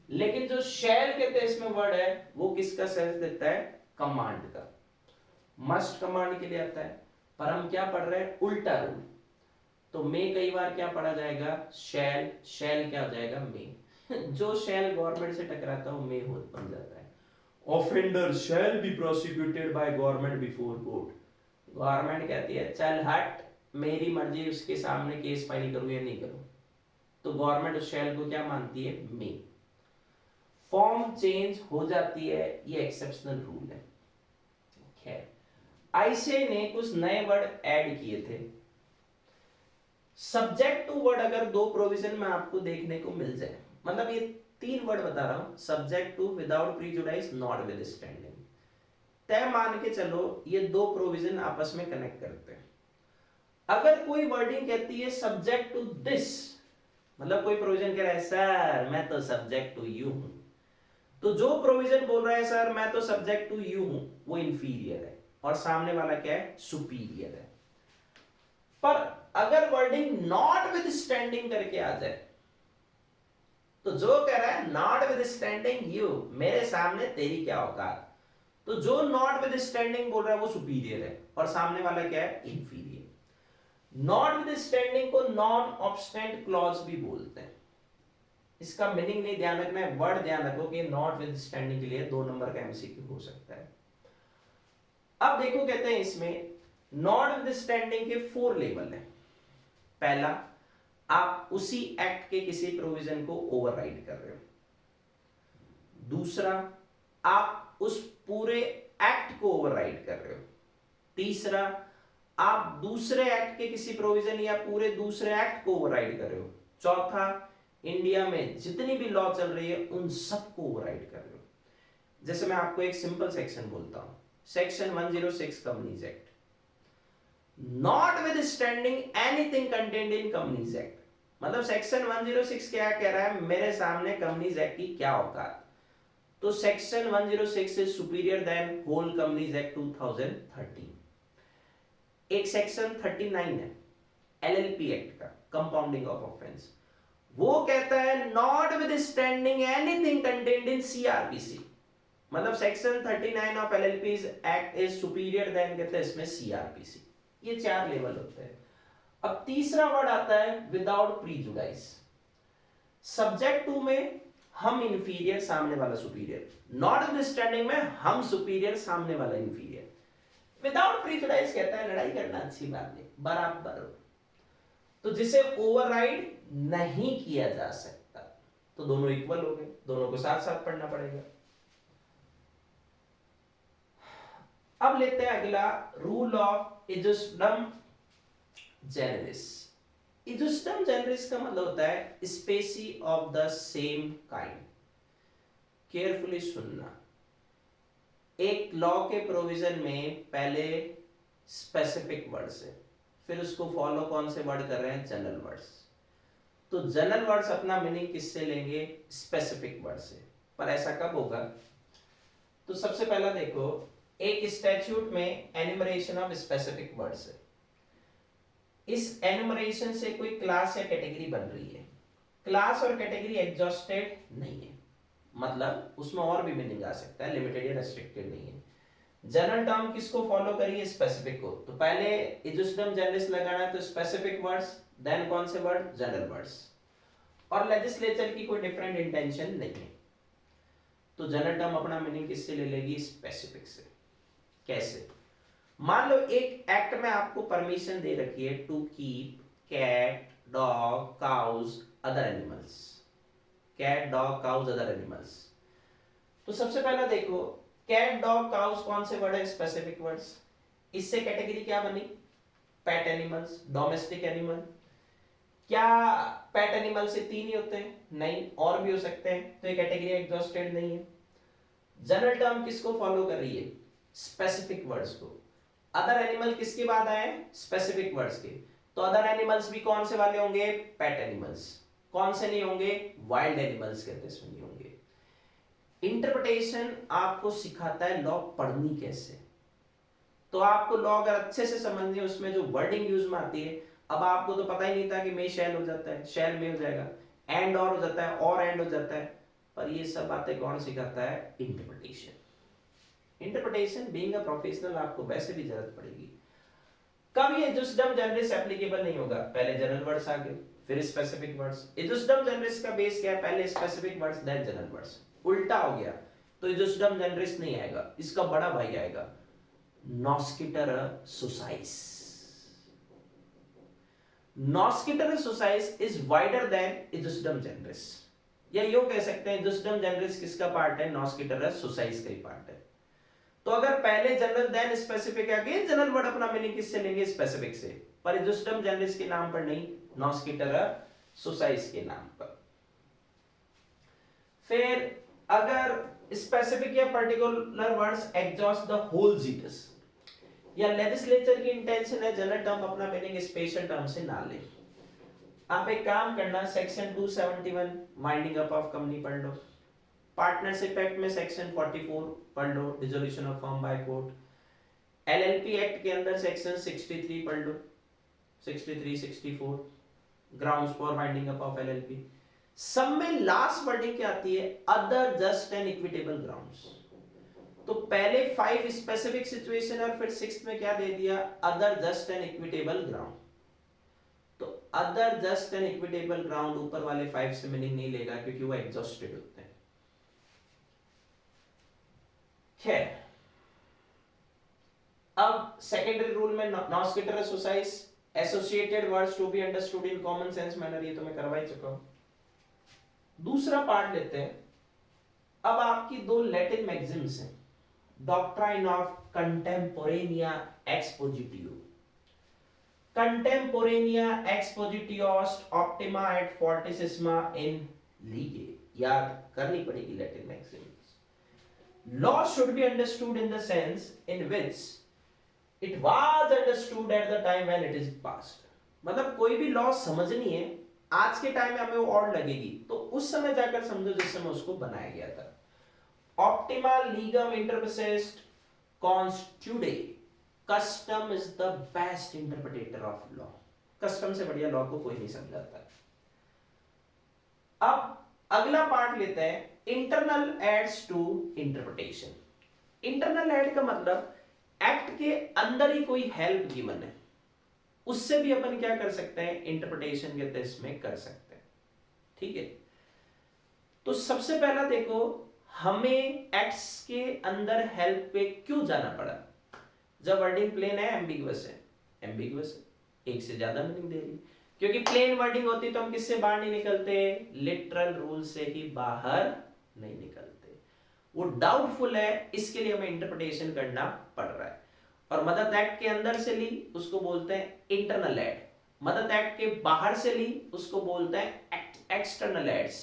लेकिन जो शैल कहते हैं इसमें वर्ड है, वो किसका सेंस देता है, कमांड का। मस्ट कमांड के लिए आता है, पर हम क्या पढ़ रहे हैं, उल्टा रूल। तो मे कई बार क्या पढ़ा जाएगा, शैल, शैल क्या हो जाएगा, मे। जो शैल गवर्नमेंट से टकराता है वो मे हो बन जाता है। Offender shall be prosecuted by government before court. Government कहती है चल हट, मेरी मर्जी, उसके सामने केस फाइल करूं या नहीं करूं, तो गवर्नमेंट उस शैल को क्या मानती है, मे। फॉर्म चेंज हो जाती है, ये एक्सेप्शनल रूल है। खैर, आईसीआई ने कुछ नए वर्ड ऐड किए थे। सब्जेक्ट टू वर्ड अगर दो प्रोविजन में आपको देखने को मिल जाए, मतलब ये 3 वर्ड बता रहा हूं, subject to, without prejudice, notwithstanding, तय मान के चलो ये 2 प्रोविजन आपस में कनेक्ट करते हैं। अगर कोई वर्डिंग कहती है सब्जेक्ट टू दिस, मतलब कोई प्रोविजन कह रहा है सर मैं तो सब्जेक्ट टू यू हूं, तो जो प्रोविजन बोल रहा है सर मैं तो सब्जेक्ट टू यू हूं, वो इंफीरियर है, और सामने वाला क्या है, सुपीरियर है। पर अगर वर्डिंग नॉट विद स्टैंडिंग करके आ जाए, तो जो कह रहा है नॉट विद स्टैंडिंग यू, मेरे सामने तेरी क्या औकात, तो जो नॉट विद स्टैंडिंग बोल रहा है वो सुपीरियर है और सामने वाला क्या है, इंफीरियर। नॉट विद स्टैंडिंग को नॉन ऑब्स्टेंट क्लॉज भी बोलते हैं। इसका मीनिंग नहीं ध्यान रखना है, वर्ड ध्यान रखो कि नॉट विद स्टैंडिंग के लिए 2 नंबर का एमसीक्यू हो सकता है। अब देखो कहते हैं इसमें नॉट विद स्टैंडिंग के 4 लेवल है। पहला, आप उसी एक्ट के किसी प्रोविजन को ओवरराइड कर रहे हो। दूसरा, आप उस पूरे एक्ट को ओवरराइड कर रहे हो। तीसरा, आप दूसरे एक्ट के किसी प्रोविजन या पूरे दूसरे एक्ट को ओवरराइड कर रहे हो। चौथा, इंडिया में जितनी भी लॉ चल रही है उन सबको ओवरराइड कर रहे हो। जैसे मैं आपको एक सिंपल सेक्शन बोलता हूं, section 106 companies act, not with standing anything contained in companies act. मतलब सेक्शन 106 क्या कह रहा है, मेरे सामने कंपनीज एक्ट की क्या औकात। तो section 106 is superior than whole companies act 2013। एक सेक्शन 39 है एलएलपी एक्ट का, कंपाउंडिंग ऑफ ऑफेंस, वो कहता है notwithstanding anything contained in CrPC. मतलब section 39 of LLP act is superior than कहते हैं इसमें सीआरपीसी। ये 4 लेवल होते हैं। अब तीसरा वर्ड आता है विदाउट प्रीजुडाइस। सब्जेक्ट 2 में हम इंफीरियर, सामने वाला सुपीरियर। नॉट विद स्टैंडिंग में हम सुपीरियर, सामने वाला इंफीरियर। विदाउट प्रीजुडाइस कहता है लड़ाई करना अच्छी बात नहीं, बराबर हो। तो जिसे ओवरराइड नहीं किया जा सकता, तो दोनों इक्वल हो गए, दोनों को साथ साथ पढ़ना पड़ेगा। अब लेते हैं अगला, रूल ऑफ इजुस्डम जेनरिस। इजुस्डम जेनरिस का मतलब होता है species of the same kind. Carefully सुनना, एक लॉ के प्रोविजन में पहले स्पेसिफिक वर्ड्स है, फिर उसको फॉलो कौन से वर्ड कर रहे हैं, जनरल वर्ड्स। तो जनरल वर्ड्स अपना मीनिंग किससे लेंगे, स्पेसिफिक वर्ड से। पर ऐसा कब होगा, तो सबसे पहला देखो, एक स्टैट्यूट में एन्यूमरेशन ऑफ स्पेसिफिक वर्ड्स है। इस एन्यूमरेशन से कोई क्लास या कैटेगरी बन रही है। क्लास और कैटेगरी एग्जॉस्टेड नहीं है, मतलब उसमें और भी मीनिंग आ सकता है, लिमिटेड या रेस्ट्रिक्टेड नहीं है। जनरल टर्म किसको फॉलो करिए, स्पेसिफिक को। तो पहले इजुस्डम जनरलिस लगाना है तो स्पेसिफिक वर्ड्स, देन कौन से वर्ड, जनरल वर्ड्स। और लेजिस्लेचर की कोई डिफरेंट इंटेंशन नहीं है, तो जनरल टर्म अपना मीनिंग किससे ले लेगी, स्पेसिफिक से। कैसे, मान लो एक एक्ट में आपको परमिशन दे रखी है to keep cat, dog, cows, other animals. Cat, dog, cows, other animals. तो सबसे पहला देखो, कैट, डॉग, काउज कौन से वर्ड है, स्पेसिफिक वर्ड्स। इससे कैटेगरी क्या बनी, पेट एनिमल्स, डोमेस्टिक एनिमल। क्या पेट एनिमल से 3 ही होते हैं, नहीं, और भी हो सकते हैं, तो ये कैटेगरी एग्जॉस्टेड नहीं है। जनरल टर्म किसको फॉलो कर रही है, स्पेसिफिक वर्ड्स को। अदर एनिमल किसके बाद आए, स्पेसिफिक वर्ड्स के। तो अदर एनिमल्स भी कौन से वाले होंगे, पेट एनिमल्स। कौन से नहीं होंगे, वाइल्ड एनिमल्स कहते हैं, इसमें नहीं होंगे। इंटरप्रिटेशन आपको सिखाता है लॉ पढ़नी कैसे। तो आपको लॉ अगर अच्छे से समझनी है, उसमें जो वर्डिंग यूज में आती है, अब आपको तो पता ही नहीं था कि मे शैल हो जाता है, शैल में हो जाएगा, एंड और हो जाता है, और एंड हो जाता है। पर ये सब बातें कौन सिखाता है, interpretation. Interpretation being a professional आपको वैसे भी जरूरत पड़ेगी। कब ये इजुस्डम जनरलिस एप्लीकेबल नहीं होगा, पहले जनरल वर्ड्स आ गए फिर स्पेसिफिक वर्ड्स। इजुस्डम जनरलिस का बेस क्या है, पहले specific words then general words. उल्टा हो गया तो इजुस्डम जनरलिस नहीं आएगा, इसका बड़ा भाई आएगा, नॉस्किटर सुसाइस। नॉस्किटर सुसाइस इज वाइडर देन इजुस्डम जनरलिस, या यूं कह सकते हैं इजुस्डम जनरलिस किसका पार्ट है, नॉस्किटर सुसाइस का ही पार्ट है। तो अगर पहले general then specific, again general word अपना मीनिंग किससे लेंगे, स्पेसिफिक से। पर इजुस्डम जनरलिस के नाम पर नहीं, नॉस्किटर सुसाइस के नाम पर। फिर अगर स्पेसिफिक या particular words exhaust the whole genus, या लेजिस्लेचर की इंटेंशन है जनरल टर्म अपना मीनिंग स्पेशल टर्म से ना ले। आप एक काम करना, section 271 winding up of company पढ़ लो, पार्टनरशिप एक्ट में सेक्शन 44 पढ़ लो, dissolution of firm by court. LLP act के अंदर सेक्शन 63 पढ़ लो, 63, 64 grounds for winding up of LLP. सब में लास्ट वर्डिंग क्या आती है, other just and equitable grounds. तो पहले 5 स्पेसिफिक सिचुएशन और फिर 6 में क्या दे दिया, other just an equitable ground. तो other just an equitable ground ऊपर वाले 5 से मीनिंग नहीं लेगा क्योंकि वो एग्जॉस्टेड होते हैं। खैर, अब सेकेंडरी रूल में नॉस्किटरस सोसाइस associated words to be understood in common sense manner, ये तो मैं करवा ही चुका हूं। दूसरा पार्ट लेते हैं। अब आपकी दो लैटिन मैगजिम्स हैं, डॉक्ट्राइन ऑफ कंटेम्पोरेनिया एक्सपोजिटियो, कंटेम्पोरेनिया एक्सपोजिटियोस्ट ऑप्टिमा एट फोर्टिसिस्मा इन लीगे, याद करनी पड़ेगी Latin maxims. Law should be understood in the sense in which it was understood at the time when it is past. मतलब कोई भी लॉ समझनी है आज के टाइम में हमें वो और लगेगी तो उस समय जाकर समझो जिस समय उसको बनाया गया था। Optima legum interpessest constitude, custom is the best interpreter of law। Custom से बढ़िया लॉ को कोई नहीं समझाता। अब अगला पार्ट लेते हैं, internal aids to interpretation. Internal aid का मतलब एक्ट के अंदर ही कोई हेल्प गिवन है, उससे भी अपन क्या कर सकते हैं, इंटरप्रिटेशन के टेस्ट में कर सकते हैं। ठीक है, तो सबसे पहला देखो हमें एक्ट्स के अंदर हेल्प पे क्यों जाना पड़ा। जब वर्डिंग प्लेन है, एम्बिगुअस है, एम्बिगुअस है, एक से ज्यादा मीनिंग दे रही, क्योंकि प्लेन वर्डिंग होती तो हम किससे बाहर नहीं निकलते, लिटरल रूल से ही बाहर नहीं निकलते। वो डाउटफुल है, इसके लिए हमें इंटरप्रिटेशन करना पड़ रहा है। और मदद एक्ट के अंदर से ली उसको बोलते हैं इंटरनल एड, मदद एक्ट के बाहर से ली उसको बोलते हैं एक्सटर्नल एड्स।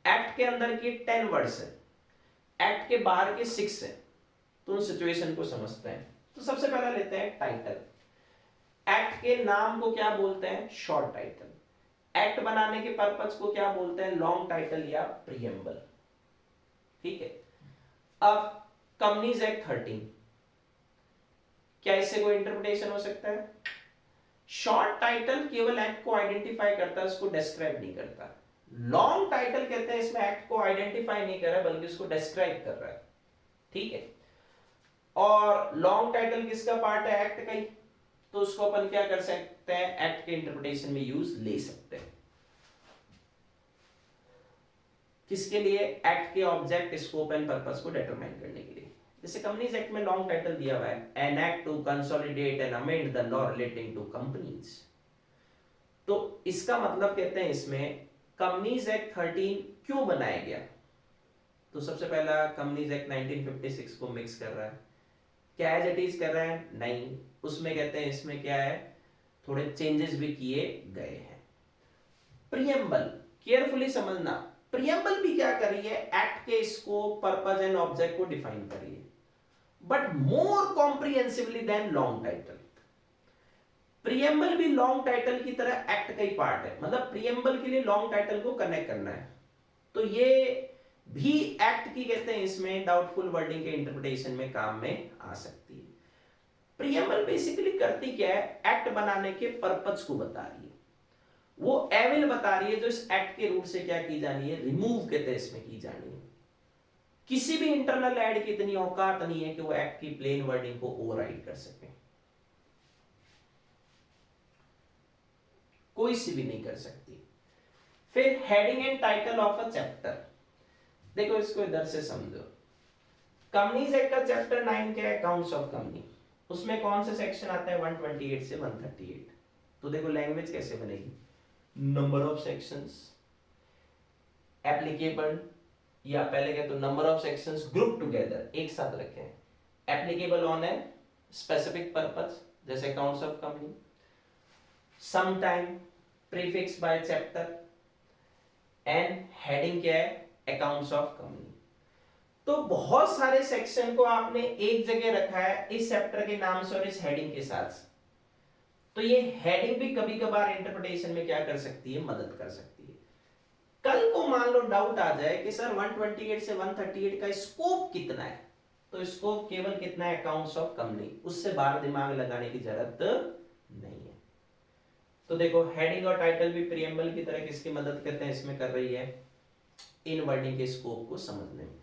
एक्ट के अंदर के 10 वर्ड्स है, एक्ट के बाहर के 6 है, तो उन सिचुएशन को समझते हैं। तो सबसे पहला लेते हैं टाइटल। एक्ट के नाम को क्या बोलते हैं, शॉर्ट टाइटल। एक्ट बनाने के पर्पस को क्या बोलते हैं, लॉन्ग टाइटल या प्रीएम्बल। ठीक है, अब कंपनीज एक्ट 13, क्या इससे कोई इंटरप्रिटेशन हो सकता है। शॉर्ट टाइटल केवल एक्ट को आइडेंटिफाई करता है, उसको डिस्क्राइब नहीं करता। लॉन्ग टाइटल कहते हैं इसमें एक्ट को आइडेंटिफाई नहीं कर रहा है बल्कि उसको डिस्क्राइब कर रहा है। ठीक है, और लॉन्ग टाइटल किसका पार्ट है, एक्ट का ही, तो उसको अपन क्या कर सकते हैं, एक्ट के इंटरप्रिटेशन में यूज ले सकते हैं। किसके लिए, एक्ट के ऑब्जेक्ट, स्कोप एंड पर्पस को डिटरमाइन करने के लिए। जैसे कंपनीज एक्ट में लॉन्ग टाइटल दिया हुआ है, an act to consolidate and amend the law relating to companies, तो इसका मतलब कहते हैं इसमें कंपनीज एक्ट 13 क्यों बनाया गया। तो सबसे पहला कंपनीज एक्ट 1956 को मिक्स कर रहा है, क्या एज इट इज कर रहा है, नहीं, उसमें कहते हैं इसमें क्या है, थोड़े चेंजेस भी किए गए हैं। प्रीएम्बल, केयरफुली समझना, प्रीएम्बल भी क्या कर रही है, एक्ट के स्कोप, पर्पस एंड ऑब्जेक्ट को डिफाइन कर रही है, but more comprehensively than long title. Preamble भी लॉन्ग टाइटल की तरह एक्ट का ही पार्ट है, मतलब प्रीएम्बल के लिए लॉन्ग टाइटल को कनेक्ट करना है, तो ये भी एक्ट की कहते हैं इसमें डाउटफुल वर्डिंग के इंटरप्रिटेशन में काम में आ सकती है। प्रीएम्बल बेसिकली करती क्या है, एक्ट बनाने के पर्पस को बता रही है, वो एविल बता रही है जो इस एक्ट के रूट से क्या की जानी है, रिमूव कहते हैं इसमें की जानी है। किसी भी इंटरनल एड की इतनी औकात नहीं है कि वो एक्ट की प्लेन वर्डिंग को ओवरराइड कर सके, कोई सी भी नहीं कर सकती। फिर heading and title of a chapter, देखो इसको इधर से समझो। कंपनीज एक्ट का चैप्टर 9 क्या है, अकाउंट्स ऑफ कंपनी, उसमें कौन से सेक्शन आते हैं, 128 से 138। तो देखो लैंग्वेज कैसे बनेगी, नंबर ऑफ सेक्शंस, एप्लीकेबल, या पहले क्या तो number of sections group together एक साथ रखे हैं, applicable on a specific purpose जैसे accounts of company, some time, prefix by chapter, and heading क्या है, अकाउंट्स ऑफ कंपनी। तो बहुत सारे सेक्शन को आपने एक जगह रखा है इस चैप्टर के नाम से और इस हेडिंग के साथ, तो ये हेडिंग भी कभी कभार इंटरप्रिटेशन में क्या कर सकती है, मदद कर सकती है। कल को मान लो डाउट आ जाए कि सर 128 से 138 का स्कोप कितना है, तो स्कोप केवल कितना है, अकाउंट्स ऑफ कंपनी, उससे बाहर दिमाग लगाने की जरूरत नहीं है। तो देखो हेडिंग और टाइटल भी प्रीएम्बल की तरह किसकी मदद करते हैं, इसमें कर रही है, इन वर्डिंग के स्कोप को समझने में।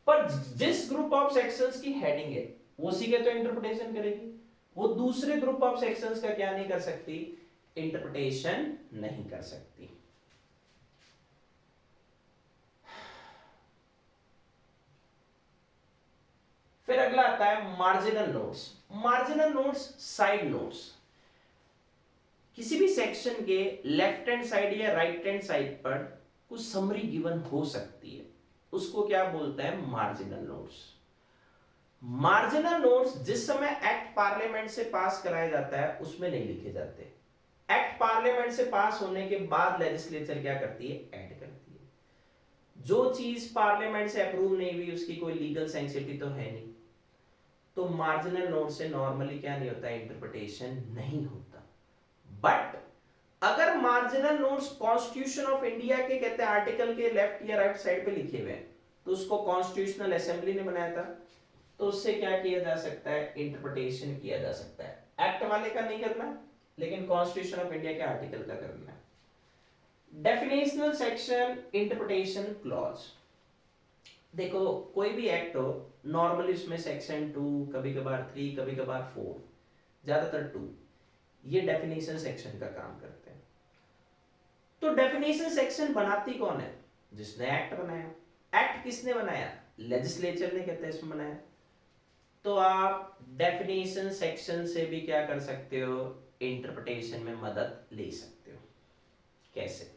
पर जिस ग्रुप ऑफ सेक्शंस की हेडिंग है वो उसी के तो इंटरप्रिटेशन करेगी, वो दूसरे ग्रुप ऑफ सेक्शंस का क्या नहीं कर सकती, इंटरप्रिटेशन नहीं कर सकती। फिर अगला आता है marginal notes. Marginal notes side notes, किसी भी सेक्शन के लेफ्ट हैंड साइड या राइट हैंड साइड पर कुछ समरी गिवन हो सकती है, उसको क्या बोलते हैं, मार्जिनल नोट्स। मार्जिनल नोट्स जिस समय एक्ट पार्लियामेंट से पास कराया जाता है उसमें नहीं लिखे जाते, एक्ट पार्लियामेंट से पास होने के बाद लेजिस्लेचर क्या करती है, ऐड करती है। जो चीज पार्लियामेंट से अप्रूव नहीं हुई उसकी कोई लीगल सेंसिटिविटी तो है नहीं, तो मार्जिनल नोट से नॉर्मली क्या नहीं होता, इंटरप्रिटेशन नहीं होता। बट अगर marginal notes constitution of India के कहते हैं आर्टिकल के लेफ्ट या राइट साइड पे लिखे हुए हैं, तो उसको कॉन्स्टिट्यूशनल असेंबली ने बनाया था, तो उससे क्या किया जा सकता है, इंटरप्रिटेशन किया जा सकता है। एक्ट वाले का नहीं करना, लेकिन कॉन्स्टिट्यूशन ऑफ इंडिया के आर्टिकल का करना है। Definitional section, interpretation clause. देखो कोई भी एक्ट हो, नॉर्मली उसमें सेक्शन 2, कभी कभार 3, कभी कभार 4, ज्यादातर 2, ये डेफिनेशन सेक्शन का काम करते हैं। तो डेफिनेशन सेक्शन बनाती कौन है, जिसने एक्ट बनाया। एक्ट किसने बनाया, लेजिस्लेचर ने कहते हैं इसमें बनाया। तो आप डेफिनेशन सेक्शन से भी क्या कर सकते हो, इंटरप्रिटेशन में मदद ले सकते हो। कैसे,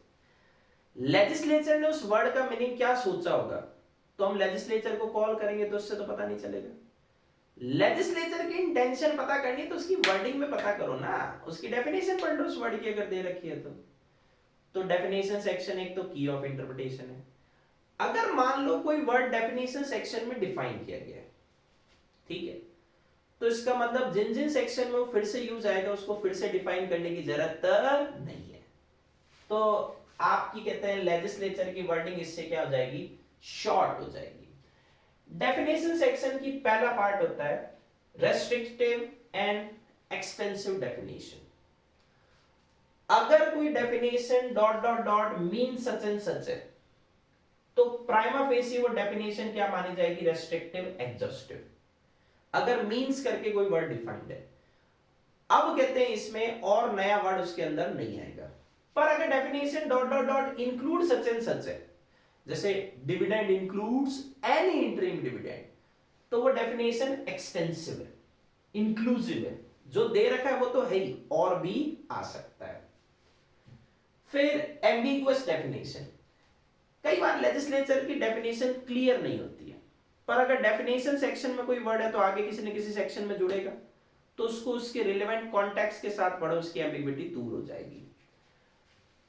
लेजिस्लेचर ने उस वर्ड का मीनिंग क्या सोचा होगा, तो हम लेजिस्लेचर को कॉल करेंगे तो उससे तो पता नहीं चलेगा। लेजिस्लेचर की इंटेंशन पता करनी है तो उसकी वर्डिंग में पता करो ना, उसकी डेफिनेशन पढ़ लो उस वर्ड की अगर दे रखी है तो डेफिनेशन सेक्शन एक तो की ऑफ इंटरप्रिटेशन है। अगर मान लो कोई वर्ड डेफिनेशन सेक्शन में डिफाइन किया गया है, ठीक है, तो इसका मतलब जिन जिन सेक्शन में वो फिर से यूज आएगा उसको फिर से डिफाइन करने की जरूरत नहीं है। तो आपकी कहते हैं लेजिस्लेचर की वर्डिंग इससे क्या हो जाएगी, शॉर्ट हो जाएगी। डेफिनेशन सेक्शन की पहला पार्ट होता है रेस्ट्रिक्टिव एंड एक्सटेंसिव डेफिनेशन। अगर कोई definition dot dot dot mean such and such है, तो प्राइमा फेसी वो डेफिनेशन क्या मानी जाएगी, रेस्ट्रिक्टिव एग्जॉस्टिव। अगर मीन्स करके कोई वर्ड डिफाइंड है, अब कहते हैं इसमें और नया वर्ड उसके अंदर नहीं आएगा। पर अगर definition dot dot dot include such and such है, जैसे dividend includes any interim dividend, तो वो डेफिनेशन एक्सटेंसिव है, इंक्लूसिव है, जो दे रखा है वो तो है ही, और भी आ सकता है। फिर एम्बिगुअस डेफिनेशन, कई बार लेजिस्लेचर की डेफिनेशन क्लियर नहीं होती है, पर अगर डेफिनेशन सेक्शन में कोई वर्ड है तो आगे किसी न किसी सेक्शन में जुड़ेगा, तो उसको उसके रिलेवेंट कॉन्टेक्स्ट के साथ पढ़ो, उसकी एम्बिग्विटी दूर हो जाएगी।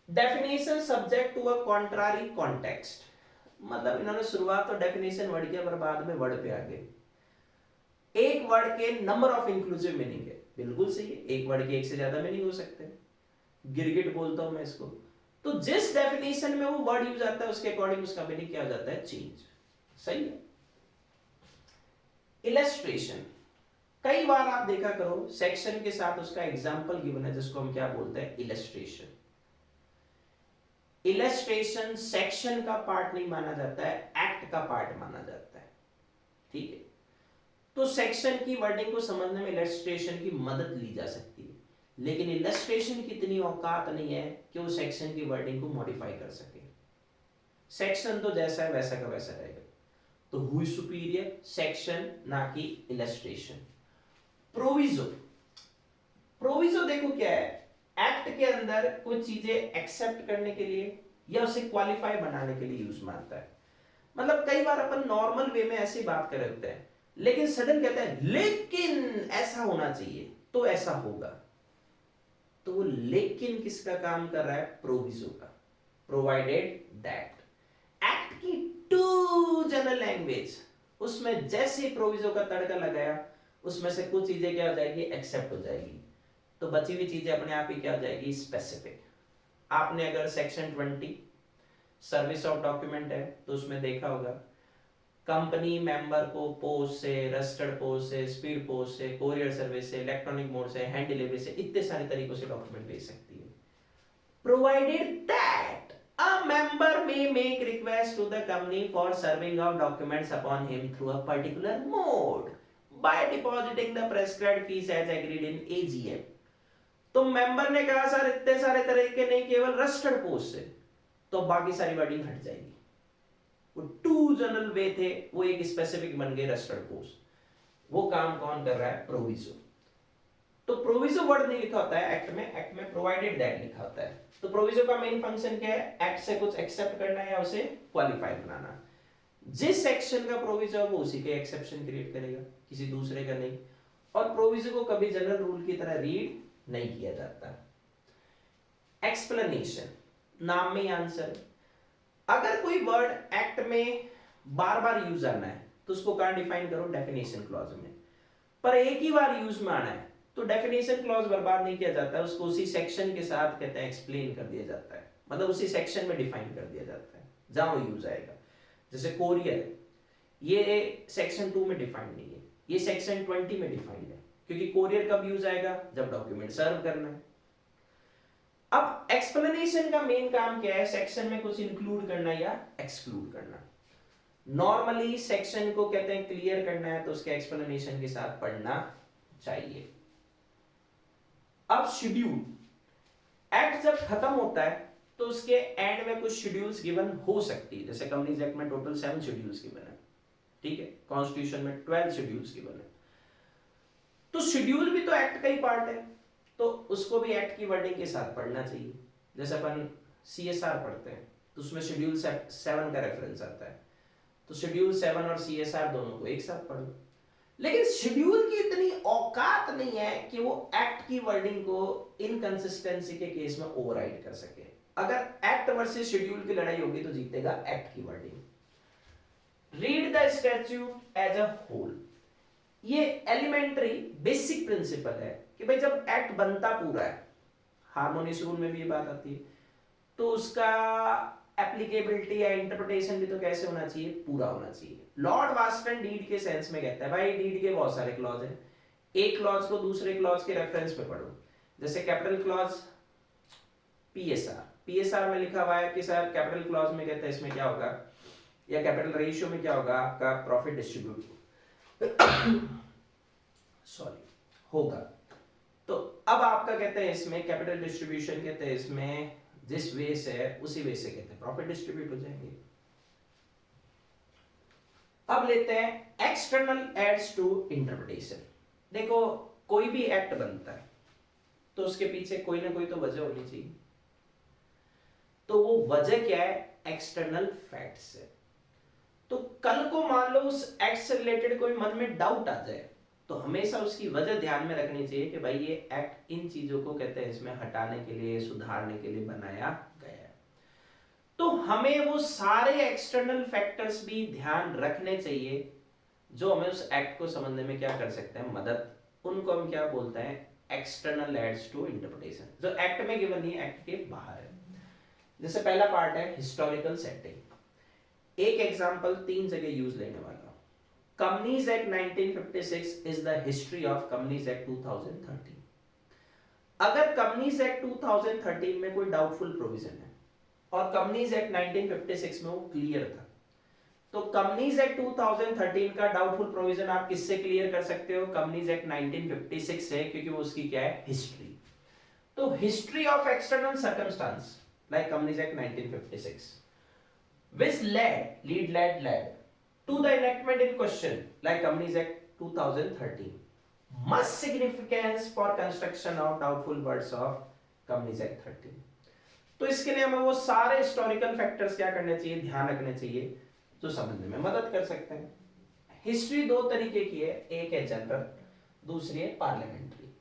Definition subject to a contrary context, मतलब इन्होंने शुरुआत तो डेफिनेशन वर्ड किया पर बाद में वर्ड पे आ गए। एक वर्ड के नंबर ऑफ इंक्लूसिव मीनिंग है, बिल्कुल सही है, एक वर्ड के एक से ज्यादा मीनिंग हो सकते हैं, गिरगिट बोलता हूं मैं इसको, तो जिस डेफिनेशन में वो वर्ड यूज आता है उसके अकॉर्डिंग उसका मीनिंग क्या हो जाता है, चेंज। सही है। इलस्ट्रेशन, कई बार आप देखा करो सेक्शन के साथ उसका एग्जांपल गिवन है जिसको हम क्या बोलते हैं, इलस्ट्रेशन। इलस्ट्रेशन सेक्शन का पार्ट नहीं माना जाता है, एक्ट का पार्ट माना जाता है, ठीक है। तो सेक्शन की वर्डिंग को समझने में इलस्ट्रेशन की मदद ली जा सकती है, लेकिन इलस्ट्रेशन की इतनी औकात नहीं है कि वो सेक्शन की वर्डिंग को मॉडिफाई कर सके। सेक्शन तो जैसा है वैसा का वैसा रहेगा। तो हु इज सुपीरियर, सेक्शन ना कि इलस्ट्रेशन। प्रोविजो, प्रोविजो देखो क्या है, एक्ट के अंदर कुछ चीजें एक्सेप्ट करने के लिए या उसे क्वालिफाई बनाने के लिए यूज में आता है। मतलब कई बार अपन नॉर्मल वे में ऐसी बात कर रहे होते हैं, लेकिन सडन कहते हैं लेकिन ऐसा होना चाहिए तो ऐसा होगा, तो वो लेकिन किसका काम कर रहा है, प्रोविजो का। प्रोवाइडेड दैट, एक्ट की टू जनरल लैंग्वेज, उसमें जैसे प्रोविजो का तड़का लगाया उसमें से कुछ चीजें क्या हो जाएगी, एक्सेप्ट हो जाएगी, तो बची हुई चीजें अपने आप ही क्या हो जाएगी, स्पेसिफिक। आपने अगर सेक्शन 20 सर्विस ऑफ डॉक्यूमेंट है तो उसमें देखा होगा कंपनी मेंबर को पोस्ट से, रजिस्टर्ड पोस्ट से, स्पीड पोस्ट से, कोरियर सर्विस से, इलेक्ट्रॉनिक मोड से, हैंड डिलीवरी से, इतने सारे तरीकों से डॉक्यूमेंट भेज सकती है, provided that A member may make request to the company for serving of documents upon him through a particular mode by depositing the prescribed fees as agreed in AGM. तो member ने कहा sir इतने सारे तरीके नहीं, केवल registered post से, तो बाकी सारी वर्डिंग हट जाएगी। वो टू जनरल वे थे, वो एक स्पेसिफिक बन गए रजिस्टर्ड पोस्ट। वो काम कौन कर रहा है? प्रोविजो। तो प्रोविजो वर्ड नहीं लिखा होता है एक्ट में प्रोवाइडेड दैट लिखा होता है। तो प्रोविजो का मेन फंक्शन क्या है? एक्ट से कुछ एक्सेप्ट करना या उसे क्वालिफाई बनाना। जिस सेक्शन का प्रोविजो है वो उसी के एक्सेप्शन क्रिएट करेगा, किसी दूसरे का नहीं। और प्रोविजो को कभी जनरल रूल की तरह रीड नहीं किया जाता। एक्सप्लेनेशन, नाम में ही आंसर। अगर कोई वर्ड एक्ट में बार बार यूज आना है तो उसको कहां डिफाइन करो? डेफिनेशन क्लॉज में। पर एक ही बार यूज में आना है तो डेफिनेशन क्लॉज बर्बाद नहीं किया जाता है, उसको उसी सेक्शन के साथ कहते हैं एक्सप्लेन कर दिया जाता है, मतलब उसी सेक्शन में डिफाइन कर दिया जाता है जहां वो यूज आएगा। जैसे कोरियर, ये सेक्शन 2 में डिफाइंड नहीं है, ये सेक्शन 20 में डिफाइंड है, क्योंकि कोरियर कब यूज आएगा? जब डॉक्यूमेंट सर्व करना है। अब एक्सप्लेनेशन का मेन काम क्या है? सेक्शन में कुछ इंक्लूड करना या एक्सक्लूड करना। नॉर्मली सेक्शन को कहते हैं क्लियर करना है तो उसके एक्सप्लेनेशन के साथ पढ़ना चाहिए। अब शेड्यूल, एक्ट जब खत्म होता है तो उसके एंड में कुछ शेड्यूल्स गिवन हो सकती है। जैसे कंपनीज एक्ट में टोटल 7 शेड्यूल्स गिवन है, ठीक है। कॉन्स्टिट्यूशन में 12 शेड्यूल्स गिवन है। तो शेड्यूल भी तो एक्ट का ही पार्ट है, तो उसको भी एक्ट की वर्डिंग के साथ पढ़ना चाहिए। जैसे अपन CSR पढ़ते हैं तो उसमें शेड्यूल 7 का रेफरेंस आता है, तो शेड्यूल 7 और CSR दोनों को एक साथ पढ़ो। लेकिन शेड्यूल की इतनी औकात नहीं है कि वो एक्ट की वर्डिंग को इनकंसिस्टेंसी के केस में ओवरराइड कर सके। अगर एक्ट वर्सेस शेड्यूल की लड़ाई होगी तो जीतेगा एक्ट की wording. Read the statute as a whole, ये एलिमेंट्री बेसिक प्रिंसिपल है कि भाई जब एक्ट बनता पूरा है, हार्मोनियस रूल में भी ये बात आती है, तो उसका एप्लीकेबिलिटी या इंटरप्रिटेशन भी तो कैसे होना चाहिए? पूरा होना चाहिए। लॉर्ड वास्टन डीड के सेंस में कहता है भाई डीड के बहुत सारे क्लॉज हैं, एक क्लॉज को दूसरे क्लॉज के रेफरेंस पे पढ़ो। जैसे कैपिटल क्लॉज पीएसआर में लिखा हुआ है कि सर कैपिटल क्लॉज में कहता है इसमें क्या होगा, या कैपिटल रेशियो में क्या होगा? आपका प्रॉफिट डिस्ट्रीब्यूट होगा। तो अब आपका कहते हैं इसमें कैपिटल डिस्ट्रीब्यूशन कहते हैं इसमें जिस वे से है उसी वे से कहते हैं प्रॉफिट डिस्ट्रीब्यूट हो जाएंगे। अब लेते हैं एक्सटर्नल एड्स टू इंटरप्रिटेशन। देखो कोई भी एक्ट बनता है तो उसके पीछे कोई ना कोई तो वजह होनी चाहिए, तो वो वजह क्या है? एक्सटर्नल फैक्ट्स है। तो कल को मान लो उस एक्ट से रिलेटेड कोई मन में डाउट आ जाए तो हमेशा उसकी वजह ध्यान में रखनी चाहिए कि भाई ये एक्ट इन चीजों को कहते हैं इसमें हटाने के लिए, सुधारने के लिए बनाया गया है। तो हमें वो सारे एक्सटर्नल फैक्टर्स भी ध्यान रखने चाहिए जो हमें उस एक्ट को समझने में क्या कर सकते हैं? मदद। उनको हम क्या बोलते हैं? एक्सटर्नल एड्स टू इंटरप्रिटेशन, जो एक्ट में गिवन नहीं है, एक्ट के बाहर है। जैसे पहला पार्ट है हिस्टोरिकल सेटिंग। एक एग्जांपल 3 जगह यूज लेने वाला। Companies act 1956 is the history of companies act 2013। अगर कंपनीज एक्ट 2013 में कोई डाउटफुल प्रोविजन है और कंपनीज एक्ट 1956 में वो क्लियर था, तो कंपनीज एक्ट 2013 का डाउटफुल प्रोविजन आप किससे क्लियर कर सकते हो? कंपनीज एक्ट 1956 से, क्योंकि वो उसकी क्या है? हिस्ट्री। तो history of external circumstance like companies act 1956 which led to the enactment in question like Companies Act 2013 much significance for construction of doubtful words of Companies Act 13। तो इसके लिए हमें वो सारे हिस्टोरिकल फैक्टर्स क्या करने चाहिए? ध्यान रखने चाहिए जो समझने में मदद कर सकते हैं। हिस्ट्री 2 तरीके की है, एक है जनरल, दूसरी है पार्लियामेंट्री।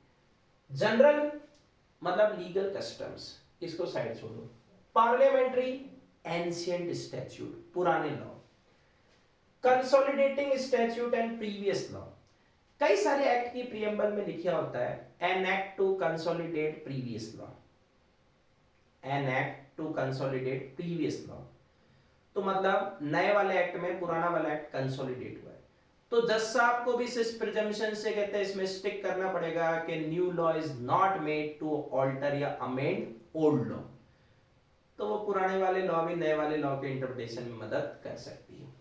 जनरल मतलब लीगल कस्टम्स, इसको साइड छोड़ो। पार्लियामेंट्री एंशिएंट स्टैट्यूट, पुराने law. Consolidating statute and previous law. कई सारे एक्ट की प्रीएम्बल में लिखा होता है an act to consolidate previous law, an act to consolidate previous law. तो मतलब नए वाले एक्ट में पुराना वाला एक्ट कंसोलिडेट हुआ है। तो जज साहब को भी इस प्रिजम्पशन से कहते हैं इसमें स्टिक करना पड़ेगा कि new law is not made to alter या अमेंड ओल्ड लॉ। तो वो पुराने वाले लॉ भी नए वाले लॉ के इंटरप्रिटेशन में मदद कर सकती है।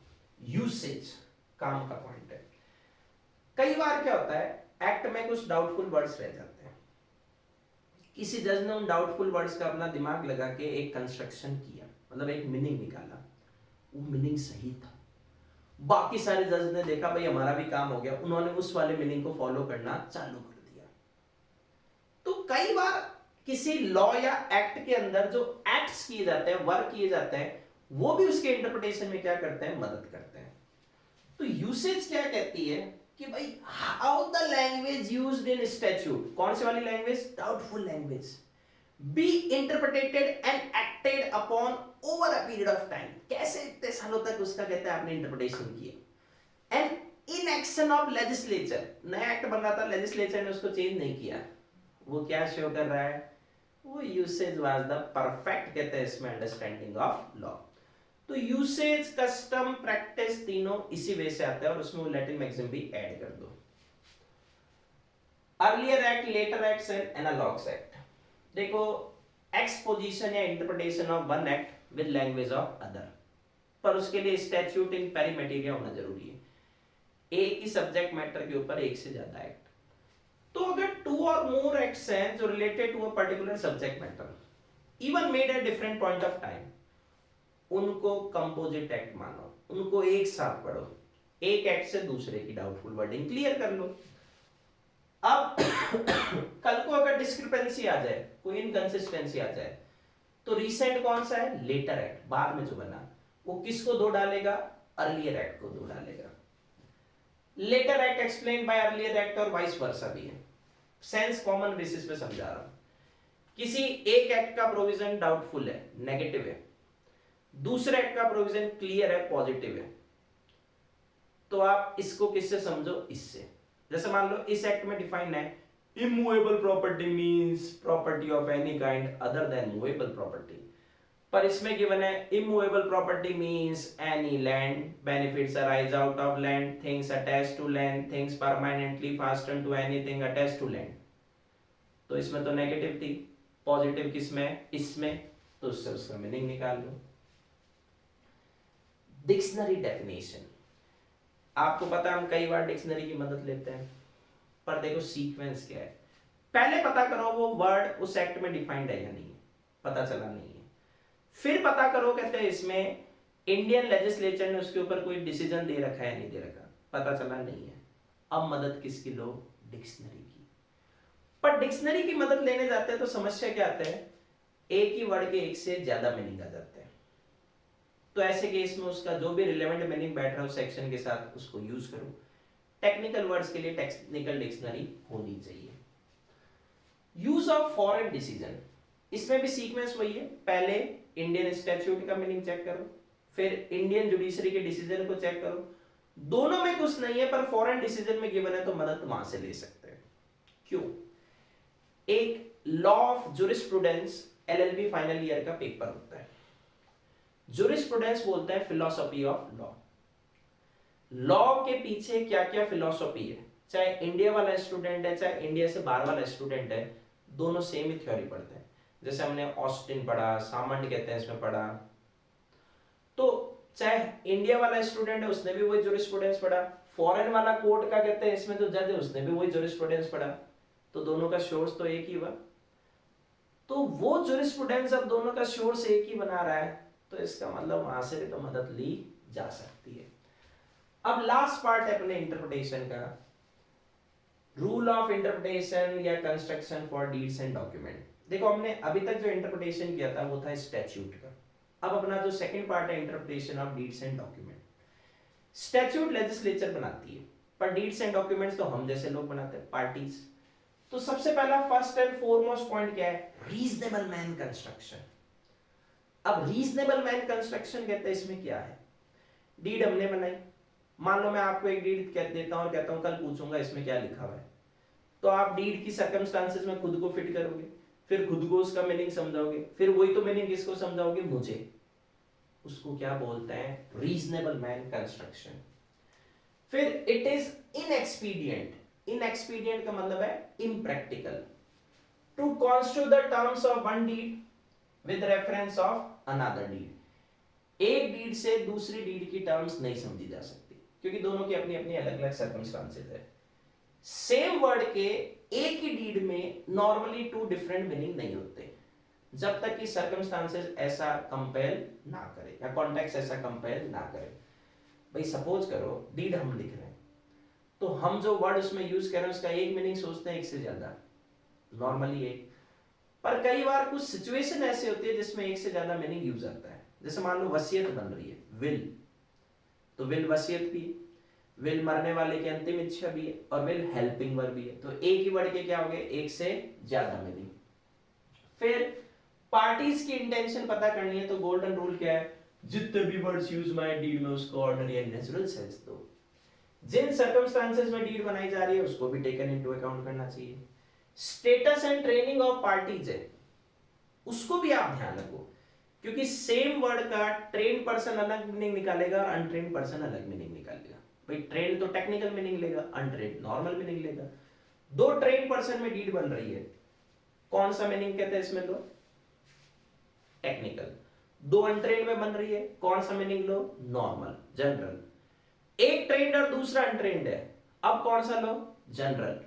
यूसेज काम का पॉइंट है। कई बार क्या होता है, एक्ट में कुछ डाउटफुल वर्ड्स रह जाते हैं, किसी जज ने उन डाउटफुल वर्ड्स का अपना दिमाग लगा के एक कंस्ट्रक्शन किया, मतलब एक मीनिंग निकाला, वो मीनिंग सही था, बाकी सारे जज ने देखा भाई हमारा भी काम हो गया, उन्होंने उस वाले मीनिंग को फॉलो करना चालू कर दिया। तो कई बार किसी लॉ या एक्ट के अंदर जो एक्ट्स किए जाते हैं, वर्क किए जाते हैं, वो भी उसके इंटरप्रिटेशन में क्या करते हैं, मदद करते हैं। तो यूसेज क्या कहती है कि भाई how the language used in statute, कौन सी वाली language, doubtful language, be interpreted and acted upon over a period of time, कैसे इतने सालों तक उसका कहते हैं आपने इंटरप्रिटेशन किया, and in action of legislature, नया एक्ट बन रहा था, लेजिस्लेचर ने उसको चेंज नहीं किया, वो क्या शो कर रहा है, वो यूसेज वाज द परफेक्ट कहते हैं इसमें अंडरस्टैंडिंग ऑफ लॉ। तो यूसेज, कस्टम, प्रैक्टिस तीनों इसी वे से आता है और उसमें वो लैटिन मैक्सिम भी ऐड कर दो। Earlier act, later acts and analogous act. देखो एक्सपोजिशन या interpretation of one act with language of other, पर उसके लिए स्टैट्यूट इन पेरीमेटेरिया होना जरूरी है, एक ही सब्जेक्ट मैटर के ऊपर एक से ज्यादा एक्ट। तो अगर टू और मोर एक्ट्स हैं जो related to a particular subject matter, even made at different point of time, उनको कंपोजिट एक्ट मानो, उनको एक साथ पढ़ो, एक एक्ट से दूसरे की डाउटफुल वर्डिंग क्लियर कर लो। अब कल को अगर डिस्क्रिपेंसी आ जाए, कोई इनकंसिस्टेंसी आ जाए, तो रिसेंट कौन सा है, लेटर एक्ट, बाद में जो बना, वो किसको दो डालेगा, अर्लियर एक्ट को दो डालेगा। Later act explain by earlier act और वाइस वर्सा भी है, सेंस कॉमन बेसिस पे समझा रहा हूं। किसी एक एक्ट का प्रोविजन डाउटफुल है, नेगेटिव है, दूसरे एक्ट का प्रोविजन क्लियर है, पॉजिटिव है, तो आप इसको किससे समझो, इससे। जैसे मान लो इस एक्ट में डिफाइन है immovable property means property of any kind other than movable property, पर इसमें गिवन है immovable property means any land, benefits arise out of land, things attached to land, things permanently fasten to anything attached to land. तो इसमें तो negative थी, positive किसमें, इसमें, तो उससे उसका मीनिंग निकाल लो। डिक्शनरी डेफिनेशन, आपको पता है हम कई बार डिक्शनरी की मदद लेते हैं, पर देखो सीक्वेंस क्या है, पहले पता करो वो वर्ड उस एक्ट में डिफाइंड है या नहीं है, पता चला नहीं है, फिर पता करो कहते हैं इसमें इंडियन लेजिस्लेचर ने उसके ऊपर कोई डिसीजन दे रखा है नहीं दे रखा, पता चला नहीं है, अब मदद किसकी लो, डिक्शनरी की। पर डिक्शनरी की मदद लेने जाते हैं तो समस्या क्या आता है, एक ही वर्ड के एक से ज्यादा मीनिंग आ जाते हैं, तो ऐसे केस में उसका जो भी रिलेवेंट मीनिंग बैठ रहा है उस सेक्शन के साथ उसको यूज करो। टेक्निकल वर्ड्स के लिए टेक्निकल डिक्शनरी होनी चाहिए। यूज ऑफ फॉरेन डिसीजन, इसमें भी सीक्वेंस वही है, पहले इंडियन स्टैट्यूट का मीनिंग चेक करो, फिर इंडियन जुडिशरी के डिसीजन को चेक करो, दोनों में कुछ नहीं है पर फॉरेन डिसीजन में गिवन है तो मदद वहां से ले सकते हैं। क्यों, एक law of jurisprudence LLB final year का पेपर होता है, जुरिस्प्रूडेंस बोलता है फिलॉसफी ऑफ लॉ, लॉ के पीछे क्या क्या फिलॉसफी है, चाहे इंडिया वाला स्टूडेंट है चाहे इंडिया से बाहर वाला स्टूडेंट है, दोनों सेम ही थ्योरी पढ़ते हैं। जैसे हमने ऑस्टिन पढ़ा, सामंड कहते हैं इसमें पढ़ा, तो चाहे इंडिया वाला स्टूडेंट है उसने भी वही जुरिस्प्रूडेंस पढ़ा, फॉरेन वाला कोर्ट का कहते हैं इसमें जो जज है उसने भी वही जुरिस्प्रूडेंस पढ़ा, तो दोनों का सोर्स तो एक ही हुआ, तो वो जुरिस्प्रूडेंस अब दोनों का सोर्स एक ही बना रहा है, तो इसका मतलब वहां से भी तो मदद ली जा सकती है। अब लास्ट पार्ट है अपने इंटरप्रिटेशन का, रूल ऑफ इंटरप्रिटेशन या construction for deeds and document. देखो हमने अभी तक जो इंटरप्रिटेशन किया था वो था स्टैट्यूट का, अब अपना जो सेकंड पार्ट है interpretation of deeds and document. Statute legislature बनाती है, पर डीड्स एंड डॉक्यूमेंट्स तो हम जैसे लोग बनाते हैं, पार्टीज। तो सबसे पहला फर्स्ट एंड फोरमोस्ट पॉइंट क्या है, रीजनेबल मैन कंस्ट्रक्शन। अब रीजनेबल मैन कंस्ट्रक्शन कहते हैं इसमें क्या है, डीड हमने बनाई, मान लो मैं आपको एक डीड कह देता हूं और कहता हूं कल पूछूंगा इसमें क्या लिखा हुआ है, तो आप डीड की सर्कमस्टांसेस में खुद को फिट करोगे, फिर खुद को उसका मीनिंग समझाओगे, फिर वही तो मीनिंग किसको समझाओगे, मुझे, उसको क्या बोलते हैं, रीजनेबल मैन कंस्ट्रक्शन। फिर इट इज इनएक्सपीडिएंट, इनएक्सपीडिएंट का मतलब है impractical, to constitute the terms of one deed with reference of another deed. एक डीड से दूसरी डीड की टर्म्स नहीं समझी जा सकती क्योंकि दोनों की अपनी अपनी अलग अलग सर्कमस्टांसेस है। सेम वर्ड के एक ही डीड में नॉर्मली टू डिफरेंट मीनिंग नहीं होते जब तक कि सर्कमस्टांसेस ऐसा कंपेल ना करे या कॉन्टेक्स्ट ऐसा कंपेल ना करे। भाई सपोज करो डीड हम लिख रहे हैं तो हम जो वर्ड उसमें यूज कर रहे हैं उसका एक मीनिंग सोचते हैं एक से ज्यादा, नॉर्मली एक। पर कई बार कुछ सिचुएशन ऐसे होती है जिसमें एक से ज्यादा मीनिंग यूज आता है। जैसे मान लो वसीयत बन रही है, विल, तो विल वसीयत भी, विल मरने वाले की अंतिम इच्छा भी है और विल हेल्पिंग वर्ब भी है। तो एक ही वर्ड के क्या हो गए, एक से ज्यादा मीनिंग। फिर पार्टीज की इंटेंशन पता करनी है तो गोल्डन रूल क्या है, जितने भी वर्ड्स यूज माय डीड में उसको ऑर्डिनरी एंड नेचुरल सेंस दो। जिन सर्कमस्टांसेस में डीड बनाई जा रही है उसको भी टेकन इनटू अकाउंट करना चाहिए। Status and training of parties है उसको भी आप ध्यान रखो क्योंकि सेम वर्ड का ट्रेन पर्सन अलग मीनिंग निकालेगा और अनट्रेन पर्सन अलग मीनिंग निकालेगा। भाई ट्रेन तो टेक्निकल मीनिंग लेगा, अनट्रेन नॉर्मल मीनिंग लेगा। दो ट्रेन पर्सन में डीड बन रही है, कौन सा मीनिंग कहते हैं इसमें लो, टेक्निकल। दो अनट्रेन में बन रही है, कौन सा मीनिंग लो, नॉर्मल जनरल। एक ट्रेन्ड और दूसरा अनट्रेन्ड है, अब कौन सा लो, जनरल,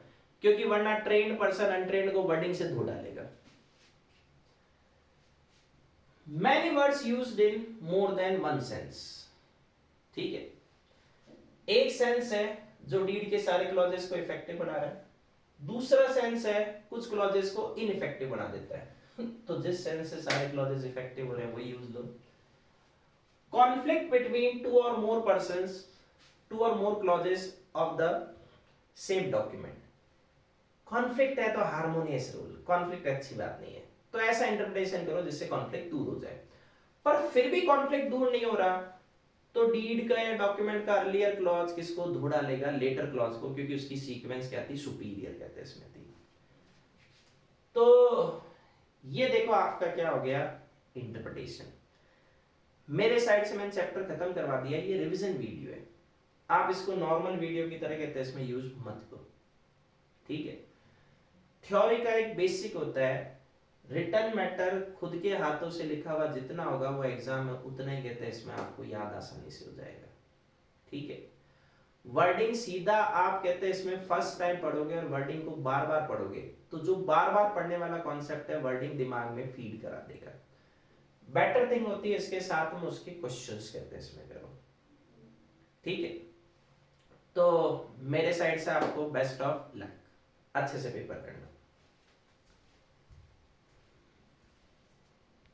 क्योंकि वरना ट्रेन्ड पर्सन अनट्रेन्ड को वर्डिंग से धो डालेगा। Many words used in more than one sense, ठीक है। एक सेंस है जो डीड के सारे क्लॉजेस को इफेक्टिव बना रहा है, दूसरा सेंस है कुछ क्लॉजेस को इनइफेक्टिव बना देता है। तो जिस सेंस से सारे क्लॉजेस इफेक्टिव हो रहे हैं वही यूज लो। Conflict between two or more persons, two or more clauses of the same document. Conflict है तो हार्मोनियस रूल, कॉन्फ्लिक्ट अच्छी बात नहीं है तो ऐसा इंटरप्रिटेशन करो जिससे कॉन्फ्लिक्ट दूर हो जाए। पर फिर भी कॉन्फ्लिक्ट दूर नहीं हो रहा तो डीड का या डॉक्यूमेंट का अर्लियर क्लॉज किसको धो डालेगा, लेटर क्लॉज को, क्योंकि उसकी सीक्वेंस क्या थी, सुपीरियर कहते हैं इसमें थी। तो ये देखो आपका क्या हो गया इंटरप्रिटेशन। मेरे साइड से मैंने चैप्टर खत्म करवा दिया, ये रिवीजन वीडियो है, आप इसको नॉर्मल वीडियो की तरह कहते हैं इसमें यूज मत करो, ठीक है। थ्योरी का एक बेसिक होता है, रिटर्न मैटर खुद के हाथों से लिखा हुआ जितना होगा वो एग्जाम में उतना ही कहते हैं इसमें आपको याद आसानी से हो जाएगा, ठीक है। वर्डिंग सीधा आप कहते हैं इसमें फर्स्ट टाइम पढ़ोगे और वर्डिंग को बार बार पढ़ोगे तो जो बार बार पढ़ने वाला कॉन्सेप्ट है वर्डिंग दिमाग में फीड करा देगा। बेटर थिंग होती है इसके साथ में उसके क्वेश्चंस कहते हैं इसमें करो, ठीक है। तो मेरे साइड से आपको बेस्ट ऑफ लक, अच्छे से पेपर करना।